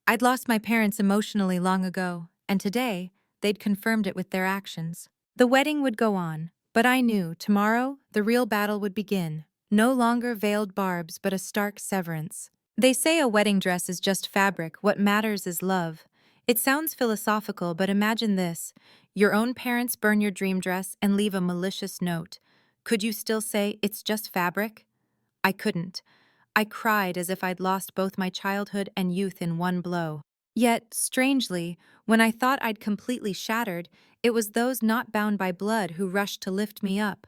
I'd lost my parents emotionally long ago, and today, they'd confirmed it with their actions. The wedding would go on, but I knew tomorrow the real battle would begin. No longer veiled barbs, but a stark severance. They say a wedding dress is just fabric, what matters is love. It sounds philosophical, but imagine this. Your own parents burn your dream dress and leave a malicious note. Could you still say it's just fabric? I couldn't. I cried as if I'd lost both my childhood and youth in one blow. Yet, strangely, when I thought I'd completely shattered, it was those not bound by blood who rushed to lift me up.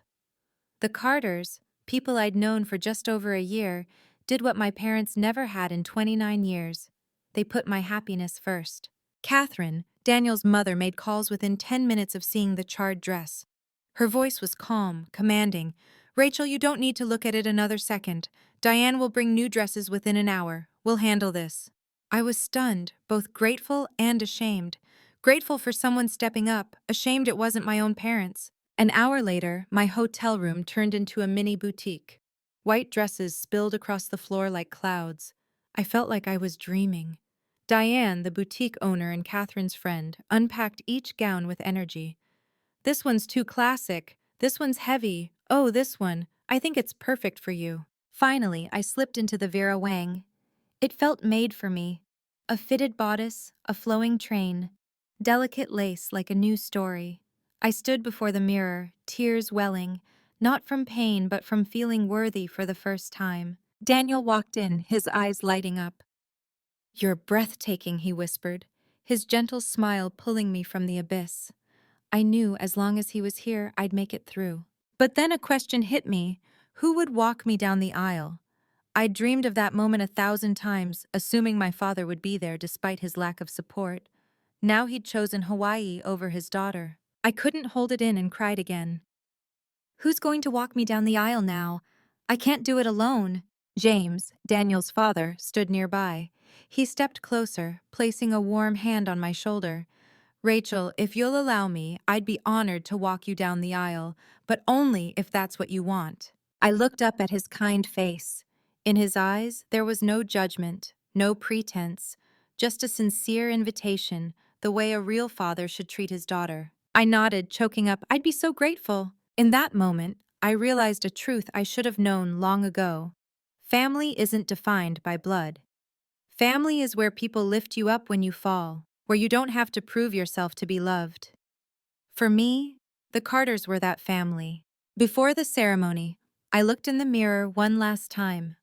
The Carters, people I'd known for just over a year, did what my parents never had in 29 years. They put my happiness first. Catherine, Daniel's mother, made calls within 10 minutes of seeing the charred dress. Her voice was calm, commanding. Rachel, you don't need to look at it another second. Diane will bring new dresses within an hour. We'll handle this. I was stunned, both grateful and ashamed. Grateful for someone stepping up, ashamed it wasn't my own parents. An hour later, my hotel room turned into a mini boutique. White dresses spilled across the floor like clouds. I felt like I was dreaming. Diane, the boutique owner and Catherine's friend, unpacked each gown with energy. This one's too classic. This one's heavy. Oh, this one. I think it's perfect for you. Finally, I slipped into the Vera Wang. It felt made for me. A fitted bodice, a flowing train, delicate lace like a new story. I stood before the mirror, tears welling, not from pain but from feeling worthy for the first time. Daniel walked in, his eyes lighting up. "You're breathtaking," he whispered, his gentle smile pulling me from the abyss. I knew as long as he was here, I'd make it through. But then a question hit me. Who would walk me down the aisle? I'd dreamed of that moment 1,000 times, assuming my father would be there despite his lack of support. Now he'd chosen Hawaii over his daughter. I couldn't hold it in and cried again. "Who's going to walk me down the aisle now? I can't do it alone." James, Daniel's father, stood nearby. He stepped closer, placing a warm hand on my shoulder. "Rachel, if you'll allow me, I'd be honored to walk you down the aisle, but only if that's what you want." I looked up at his kind face. In his eyes, there was no judgment, no pretense, just a sincere invitation, the way a real father should treat his daughter. I nodded, choking up, "I'd be so grateful." In that moment, I realized a truth I should have known long ago. Family isn't defined by blood. Family is where people lift you up when you fall, where you don't have to prove yourself to be loved. For me, the Carters were that family. Before the ceremony, I looked in the mirror one last time.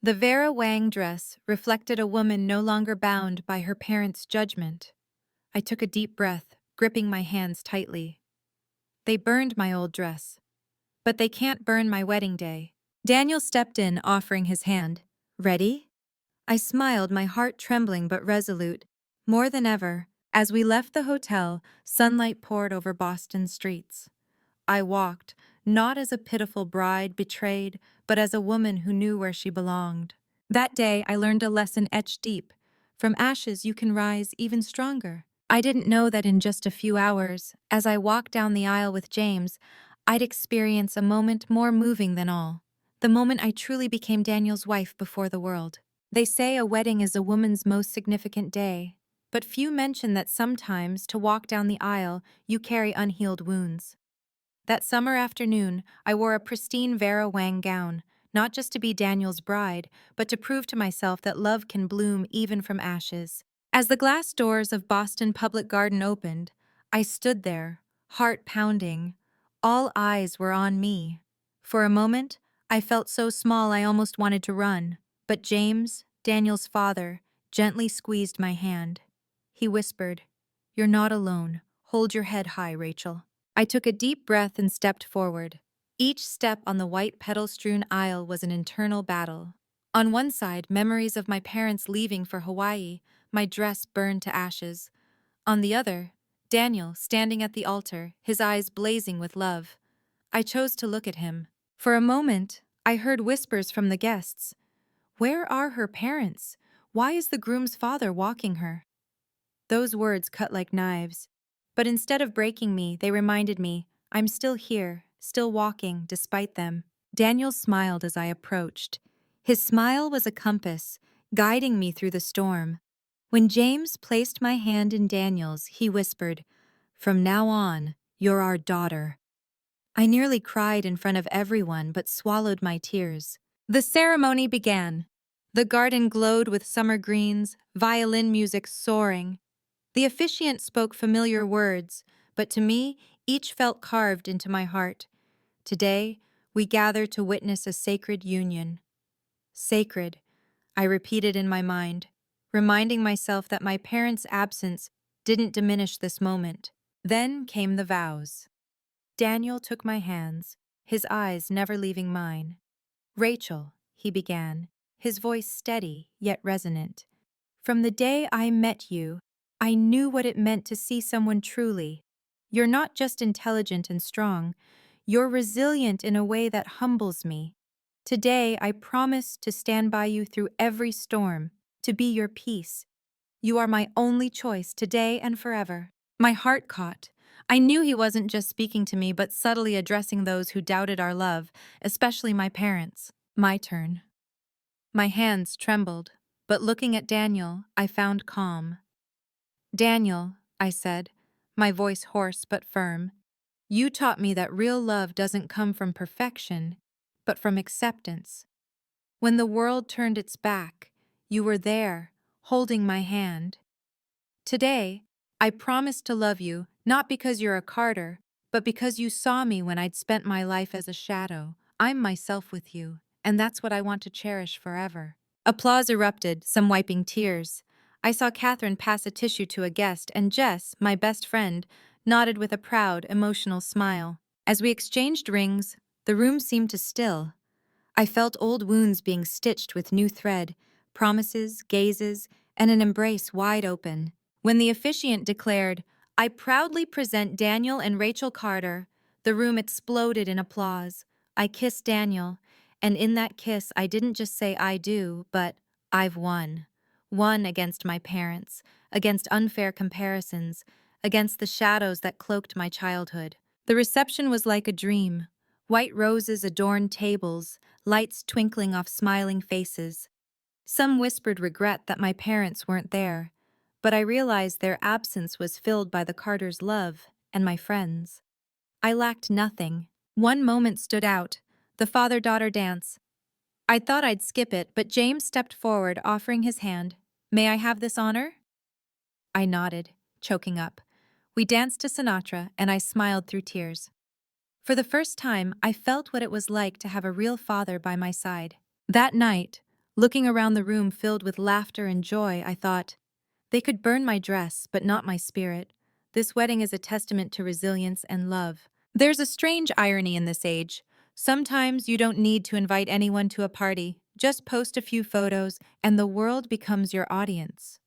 The Vera Wang dress reflected a woman no longer bound by her parents' judgment. I took a deep breath, gripping my hands tightly. They burned my old dress, but they can't burn my wedding day. Daniel stepped in, offering his hand. "Ready?" I smiled, my heart trembling but resolute. More than ever, as we left the hotel, sunlight poured over Boston's streets. I walked, not as a pitiful bride betrayed, but as a woman who knew where she belonged. That day, I learned a lesson etched deep. From ashes, you can rise even stronger. I didn't know that in just a few hours, as I walked down the aisle with James, I'd experience a moment more moving than all. The moment I truly became Daniel's wife before the world. They say a wedding is a woman's most significant day, but few mention that sometimes, to walk down the aisle, you carry unhealed wounds. That summer afternoon, I wore a pristine Vera Wang gown, not just to be Daniel's bride, but to prove to myself that love can bloom even from ashes. As the glass doors of Boston Public Garden opened, I stood there, heart pounding. All eyes were on me. For a moment, I felt so small I almost wanted to run. But James, Daniel's father, gently squeezed my hand. He whispered, "You're not alone. Hold your head high, Rachel." I took a deep breath and stepped forward. Each step on the white petal-strewn aisle was an internal battle. On one side, memories of my parents leaving for Hawaii, my dress burned to ashes. On the other, Daniel standing at the altar, his eyes blazing with love. I chose to look at him. For a moment, I heard whispers from the guests. "Where are her parents? Why is the groom's father walking her?" Those words cut like knives. But instead of breaking me, they reminded me, I'm still here, still walking, despite them. Daniel smiled as I approached. His smile was a compass, guiding me through the storm. When James placed my hand in Daniel's, he whispered, "From now on, you're our daughter." I nearly cried in front of everyone but swallowed my tears. The ceremony began. The garden glowed with summer greens, violin music soaring. The officiant spoke familiar words, but to me, each felt carved into my heart. Today, we gather to witness a sacred union. Sacred, I repeated in my mind, reminding myself that my parents' absence didn't diminish this moment. Then came the vows. Daniel took my hands, his eyes never leaving mine. "Rachel," he began, his voice steady yet resonant. "From the day I met you, I knew what it meant to see someone truly. You're not just intelligent and strong, you're resilient in a way that humbles me. Today, I promise to stand by you through every storm." to be your peace. You are my only choice today and forever. My heart caught. I knew he wasn't just speaking to me, but subtly addressing those who doubted our love, especially my parents. My turn. My hands trembled, but looking at Daniel, I found calm. Daniel, I said, my voice hoarse but firm, you taught me that real love doesn't come from perfection, but from acceptance. When the world turned its back, you were there, holding my hand. Today, I promise to love you, not because you're a Carter, but because you saw me when I'd spent my life as a shadow. I'm myself with you, and that's what I want to cherish forever. Applause erupted, some wiping tears. I saw Catherine pass a tissue to a guest, and Jess, my best friend, nodded with a proud, emotional smile. As we exchanged rings, the room seemed to still. I felt old wounds being stitched with new thread, promises, gazes, and an embrace wide open. When the officiant declared, "I proudly present Daniel and Rachel Carter," the room exploded in applause. I kissed Daniel, and in that kiss I didn't just say I do, but I've won. Won against my parents, against unfair comparisons, against the shadows that cloaked my childhood. The reception was like a dream. White roses adorned tables, lights twinkling off smiling faces. Some whispered regret that my parents weren't there, but I realized their absence was filled by the Carters' love and my friends. I lacked nothing. One moment stood out, the father-daughter dance. I thought I'd skip it, but James stepped forward, offering his hand. "May I have this honor?" I nodded, choking up. We danced to Sinatra, and I smiled through tears. For the first time, I felt what it was like to have a real father by my side. That night, looking around the room filled with laughter and joy, I thought, they could burn my dress, but not my spirit. This wedding is a testament to resilience and love. There's a strange irony in this age. Sometimes you don't need to invite anyone to a party. Just post a few photos, and the world becomes your audience.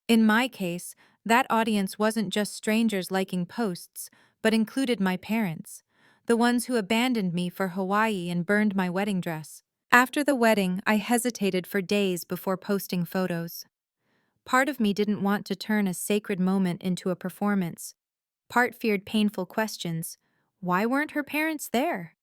In my case, that audience wasn't just strangers liking posts, but included my parents, the ones who abandoned me for Hawaii and burned my wedding dress. After the wedding, I hesitated for days before posting photos. Part of me didn't want to turn a sacred moment into a performance. Part feared painful questions. Why weren't her parents there?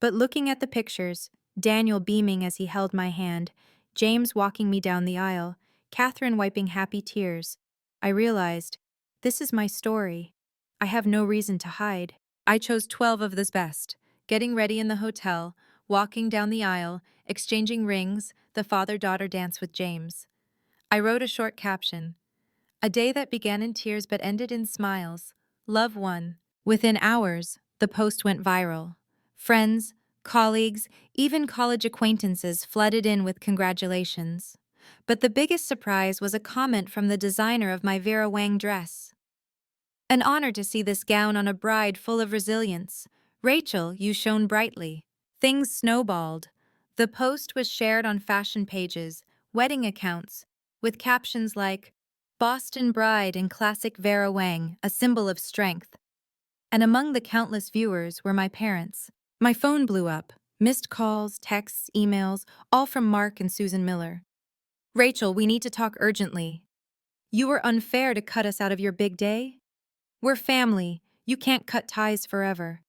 But looking at the pictures, Daniel beaming as he held my hand, James walking me down the aisle, Catherine wiping happy tears, I realized, this is my story. I have no reason to hide. I chose 12 of the best, getting ready in the hotel, walking down the aisle, exchanging rings, the father-daughter dance with James. I wrote a short caption. A day that began in tears but ended in smiles. Love won. Within hours, the post went viral. Friends, colleagues, even college acquaintances flooded in with congratulations. But the biggest surprise was a comment from the designer of my Vera Wang dress. An honor to see this gown on a bride full of resilience. Rachel, you shone brightly. Things snowballed. The post was shared on fashion pages, wedding accounts, with captions like, "Boston Bride in classic Vera Wang, a symbol of strength." And among the countless viewers were my parents. My phone blew up. Missed calls, texts, emails, all from Mark and Susan Miller. "Rachel, we need to talk urgently. You were unfair to cut us out of your big day. We're family. You can't cut ties forever.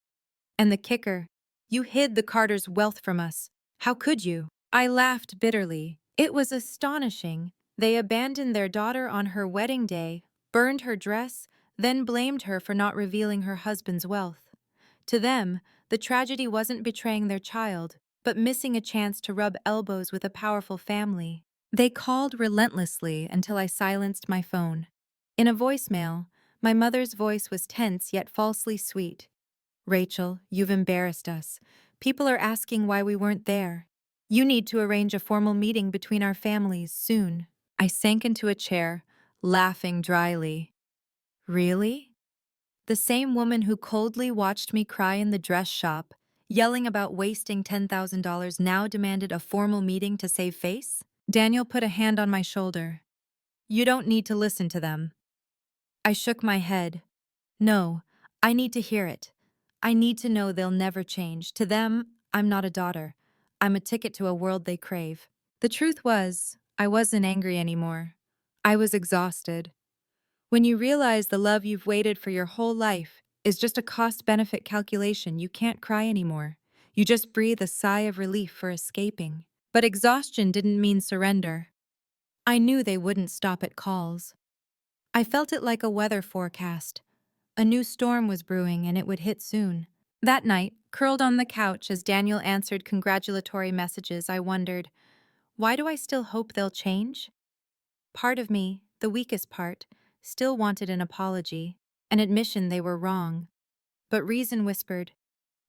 And the kicker, you hid the Carters' wealth from us. How could you?" I laughed bitterly. It was astonishing. They abandoned their daughter on her wedding day, burned her dress, then blamed her for not revealing her husband's wealth. To them, the tragedy wasn't betraying their child, but missing a chance to rub elbows with a powerful family. They called relentlessly until I silenced my phone. In a voicemail, my mother's voice was tense yet falsely sweet. "Rachel, you've embarrassed us. People are asking why we weren't there. You need to arrange a formal meeting between our families soon." I sank into a chair, laughing dryly. Really? The same woman who coldly watched me cry in the dress shop, yelling about wasting $10,000, now demanded a formal meeting to save face? Daniel put a hand on my shoulder. "You don't need to listen to them." I shook my head. "No, I need to hear it. I need to know they'll never change. To them, I'm not a daughter. I'm a ticket to a world they crave." The truth was, I wasn't angry anymore. I was exhausted. When you realize the love you've waited for your whole life is just a cost-benefit calculation, you can't cry anymore. You just breathe a sigh of relief for escaping. But exhaustion didn't mean surrender. I knew they wouldn't stop at calls. I felt it like a weather forecast. A new storm was brewing and it would hit soon. That night, curled on the couch as Daniel answered congratulatory messages, I wondered, why do I still hope they'll change? Part of me, the weakest part, still wanted an apology, an admission they were wrong. But reason whispered,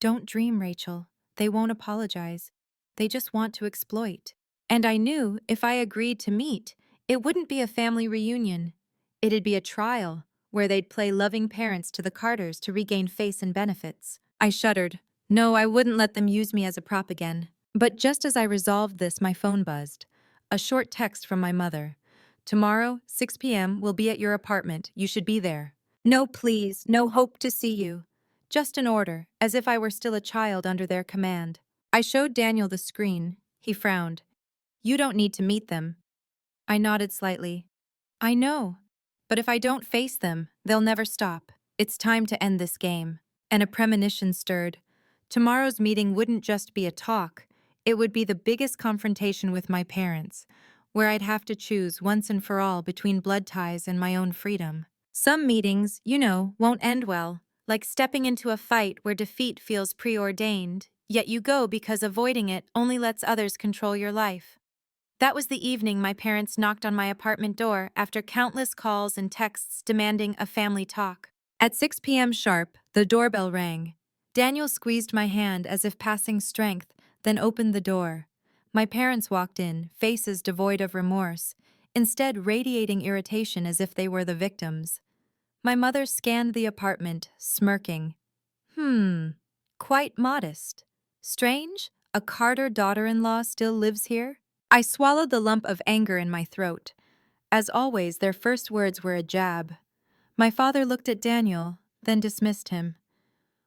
don't dream, Rachel. They won't apologize. They just want to exploit. And I knew if I agreed to meet, it wouldn't be a family reunion. It'd be a trial, where they'd play loving parents to the Carters to regain face and benefits. I shuddered. No, I wouldn't let them use me as a prop again. But just as I resolved this, my phone buzzed. A short text from my mother. Tomorrow, 6 p.m., we'll be at your apartment. You should be there. No, please, no hope to see you. Just an order, as if I were still a child under their command. I showed Daniel the screen. He frowned. You don't need to meet them. I nodded slightly. I know. But if I don't face them, they'll never stop. It's time to end this game. And a premonition stirred. Tomorrow's meeting wouldn't just be a talk. It would be the biggest confrontation with my parents, where I'd have to choose once and for all between blood ties and my own freedom. Some meetings, won't end well, like stepping into a fight where defeat feels preordained, yet you go because avoiding it only lets others control your life. That was the evening my parents knocked on my apartment door after countless calls and texts demanding a family talk. At 6 p.m. sharp, the doorbell rang. Daniel squeezed my hand as if passing strength, then opened the door. My parents walked in, faces devoid of remorse, instead radiating irritation as if they were the victims. My mother scanned the apartment, smirking. Quite modest. Strange, a Carter daughter-in-law still lives here? I swallowed the lump of anger in my throat. As always, their first words were a jab. My father looked at Daniel, then dismissed him.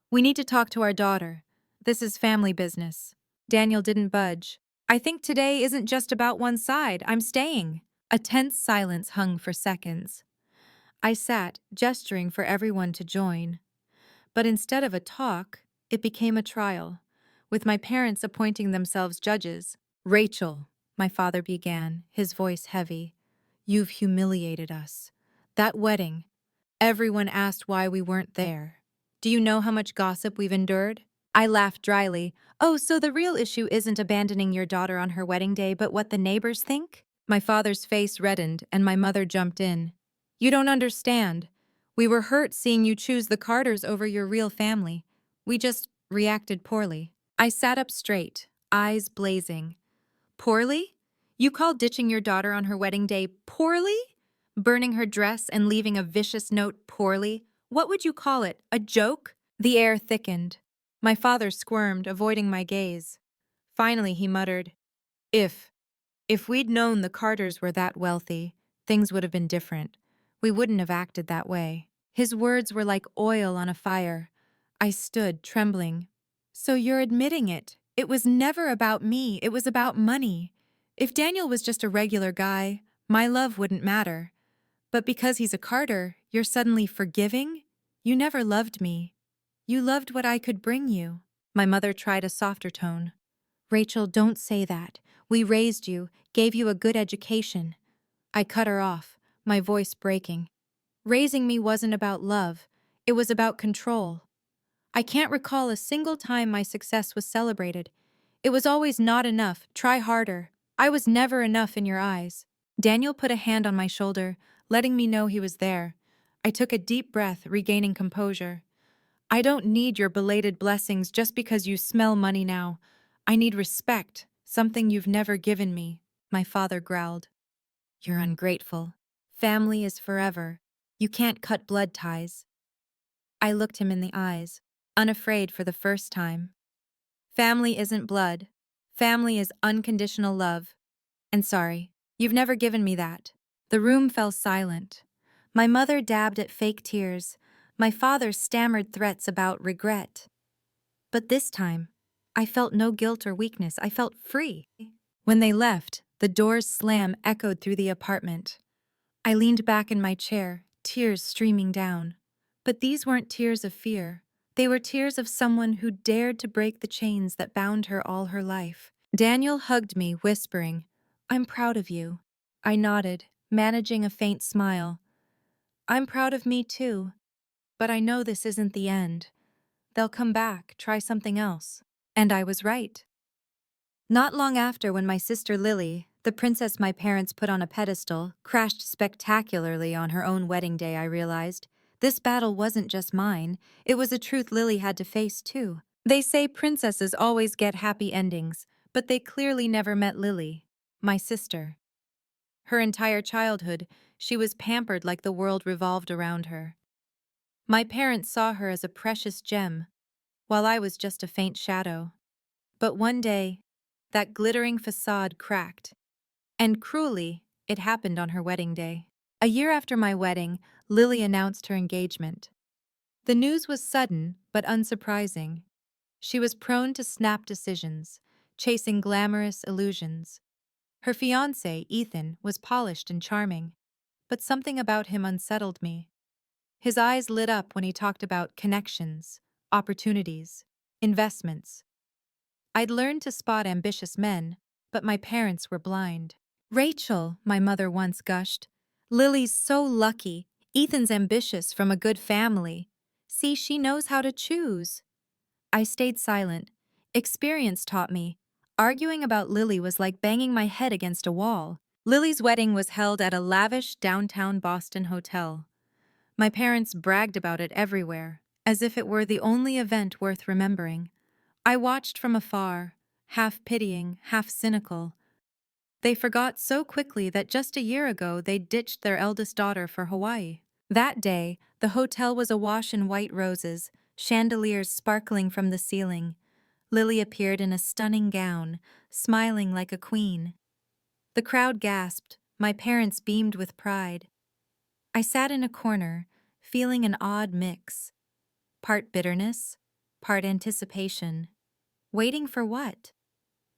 We need to talk to our daughter. This is family business. Daniel didn't budge. I think today isn't just about one side. I'm staying. A tense silence hung for seconds. I sat, gesturing for everyone to join. But instead of a talk, it became a trial, with my parents appointing themselves judges. Rachel, my father began, his voice heavy, you've humiliated us. That wedding, everyone asked why we weren't there. Do you know how much gossip we've endured? I laughed dryly. Oh, so the real issue isn't abandoning your daughter on her wedding day, but what the neighbors think? My father's face reddened, and my mother jumped in. You don't understand. We were hurt seeing you choose the Carters over your real family. We just reacted poorly. I sat up straight, eyes blazing. Poorly? You call ditching your daughter on her wedding day poorly? Burning her dress and leaving a vicious note poorly? What would you call it? A joke? The air thickened. My father squirmed, avoiding my gaze. Finally, he muttered, If we'd known the Carters were that wealthy, things would have been different. We wouldn't have acted that way. His words were like oil on a fire. I stood, trembling. So you're admitting it. It was never about me. It was about money. If Daniel was just a regular guy, my love wouldn't matter. But because he's a Carter, you're suddenly forgiving? You never loved me. You loved what I could bring you. My mother tried a softer tone. Rachel, don't say that. We raised you, gave you a good education. I cut her off, my voice breaking. Raising me wasn't about love. It was about control. I can't recall a single time my success was celebrated. It was always not enough, try harder. I was never enough in your eyes. Daniel put a hand on my shoulder, letting me know he was there. I took a deep breath, regaining composure. I don't need your belated blessings just because you smell money now. I need respect, something you've never given me, my father growled. You're ungrateful. Family is forever. You can't cut blood ties. I looked him in the eyes, unafraid for the first time. Family isn't blood. Family is unconditional love. And sorry, you've never given me that. The room fell silent. My mother dabbed at fake tears. My father stammered threats about regret. But this time, I felt no guilt or weakness. I felt free. When they left, The door's slam echoed through the apartment. I leaned back in my chair, tears streaming down. But these weren't tears of fear. They were tears of someone who dared to break the chains that bound her all her life. Daniel hugged me, whispering, "I'm proud of you." I nodded, managing a faint smile. "I'm proud of me too. But I know this isn't the end. They'll come back, try something else." And I was right. Not long after, when my sister Lily, the princess my parents put on a pedestal, crashed spectacularly on her own wedding day, I realized this battle wasn't just mine, it was a truth Lily had to face too. They say princesses always get happy endings, but they clearly never met Lily, my sister. Her entire childhood, she was pampered like the world revolved around her. My parents saw her as a precious gem, while I was just a faint shadow. But one day, that glittering facade cracked. And cruelly, it happened on her wedding day. A year after my wedding, Lily announced her engagement. The news was sudden, but unsurprising. She was prone to snap decisions, chasing glamorous illusions. Her fiancé, Ethan, was polished and charming, but something about him unsettled me. His eyes lit up when he talked about connections, opportunities, investments. I'd learned to spot ambitious men, but my parents were blind. "Rachel," my mother once gushed, "Lily's so lucky. Ethan's ambitious, from a good family. See, she knows how to choose." I stayed silent. Experience taught me. Arguing about Lily was like banging my head against a wall. Lily's wedding was held at a lavish downtown Boston hotel. My parents bragged about it everywhere, as if it were the only event worth remembering. I watched from afar, half pitying, half cynical. They forgot so quickly that just a year ago they'd ditched their eldest daughter for Hawaii. That day, the hotel was awash in white roses, chandeliers sparkling from the ceiling. Lily appeared in a stunning gown, smiling like a queen. The crowd gasped, my parents beamed with pride. I sat in a corner, feeling an odd mix. Part bitterness, part anticipation. Waiting for what?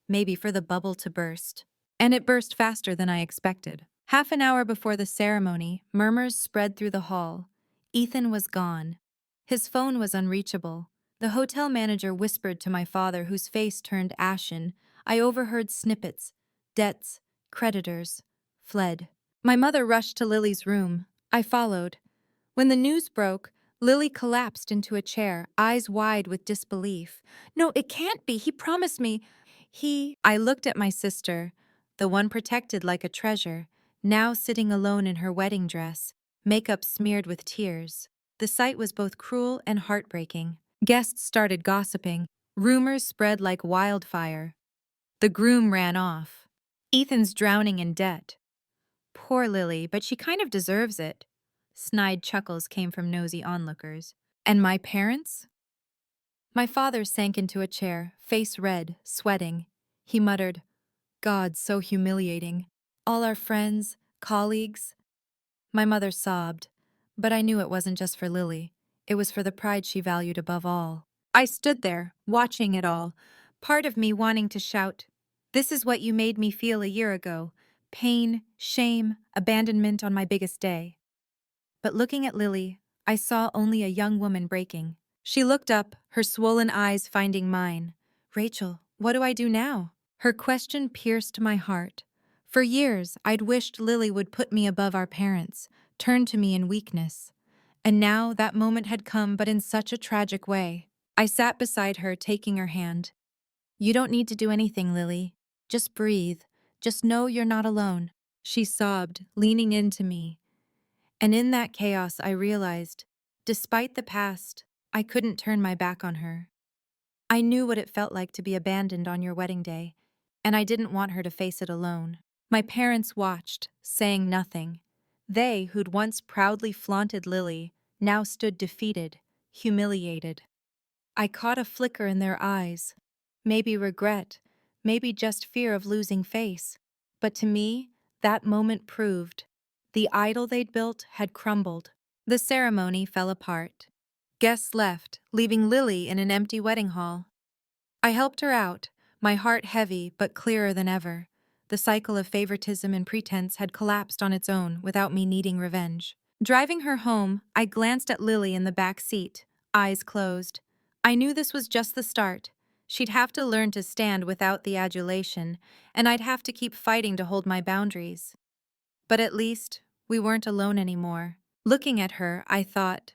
Maybe for the bubble to burst. And it burst faster than I expected. Half an hour before the ceremony, murmurs spread through the hall. Ethan was gone. His phone was unreachable. The hotel manager whispered to my father, whose face turned ashen. I overheard snippets. Debts, creditors, fled. My mother rushed to Lily's room. I followed. When the news broke, Lily collapsed into a chair, eyes wide with disbelief. "No, it can't be. He promised me. I looked at my sister, the one protected like a treasure, now sitting alone in her wedding dress, makeup smeared with tears. The sight was both cruel and heartbreaking. Guests started gossiping. Rumors spread like wildfire. The groom ran off. Ethan's drowning in debt. Poor Lily, but she kind of deserves it. Snide chuckles came from nosy onlookers. And my parents? My father sank into a chair, face red, sweating. He muttered, "God, so humiliating. All our friends, colleagues." My mother sobbed, but I knew it wasn't just for Lily. It was for the pride she valued above all. I stood there, watching it all, part of me wanting to shout, "This is what you made me feel a year ago. Pain, shame, abandonment on my biggest day." But looking at Lily, I saw only a young woman breaking. She looked up, her swollen eyes finding mine. "Rachel, what do I do now?" Her question pierced my heart. For years, I'd wished Lily would put me above our parents, turn to me in weakness. And now that moment had come, but in such a tragic way. I sat beside her, taking her hand. "You don't need to do anything, Lily. Just breathe. Just know you're not alone." She sobbed, leaning into me. And in that chaos, I realized, despite the past, I couldn't turn my back on her. I knew what it felt like to be abandoned on your wedding day, and I didn't want her to face it alone. My parents watched, saying nothing. They, who'd once proudly flaunted Lily, now stood defeated, humiliated. I caught a flicker in their eyes. Maybe regret, maybe just fear of losing face. But to me, that moment proved the idol they'd built had crumbled. The ceremony fell apart. Guests left, leaving Lily in an empty wedding hall. I helped her out, my heart heavy but clearer than ever. The cycle of favoritism and pretense had collapsed on its own without me needing revenge. Driving her home, I glanced at Lily in the back seat, eyes closed. I knew this was just the start. She'd have to learn to stand without the adulation, and I'd have to keep fighting to hold my boundaries. But at least, we weren't alone anymore. Looking at her, I thought,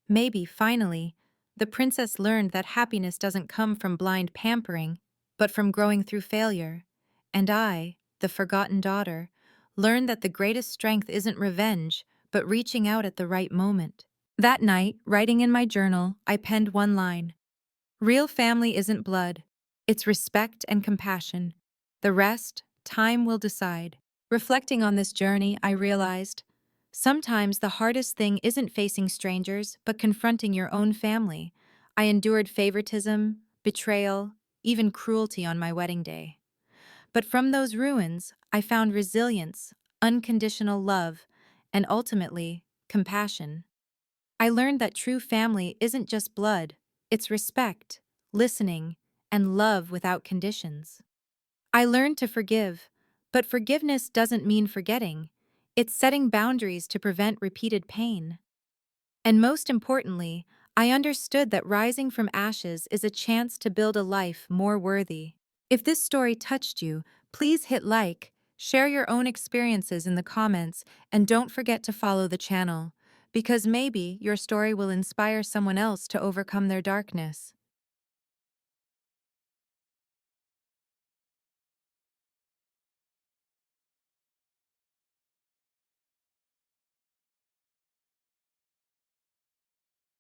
maybe, finally, the princess learned that happiness doesn't come from blind pampering, but from growing through failure. And I, the forgotten daughter, learned that the greatest strength isn't revenge, but reaching out at the right moment. That night, writing in my journal, I penned one line. Real family isn't blood. It's respect and compassion. The rest, time will decide. Reflecting on this journey, I realized sometimes the hardest thing isn't facing strangers, but confronting your own family. I endured favoritism, betrayal, even cruelty on my wedding day. But from those ruins, I found resilience, unconditional love, and ultimately, compassion. I learned that true family isn't just blood, it's respect, listening, and love without conditions. I learned to forgive, but forgiveness doesn't mean forgetting. It's setting boundaries to prevent repeated pain. And most importantly, I understood that rising from ashes is a chance to build a life more worthy. If this story touched you, please hit like, share your own experiences in the comments, and don't forget to follow the channel, because maybe your story will inspire someone else to overcome their darkness.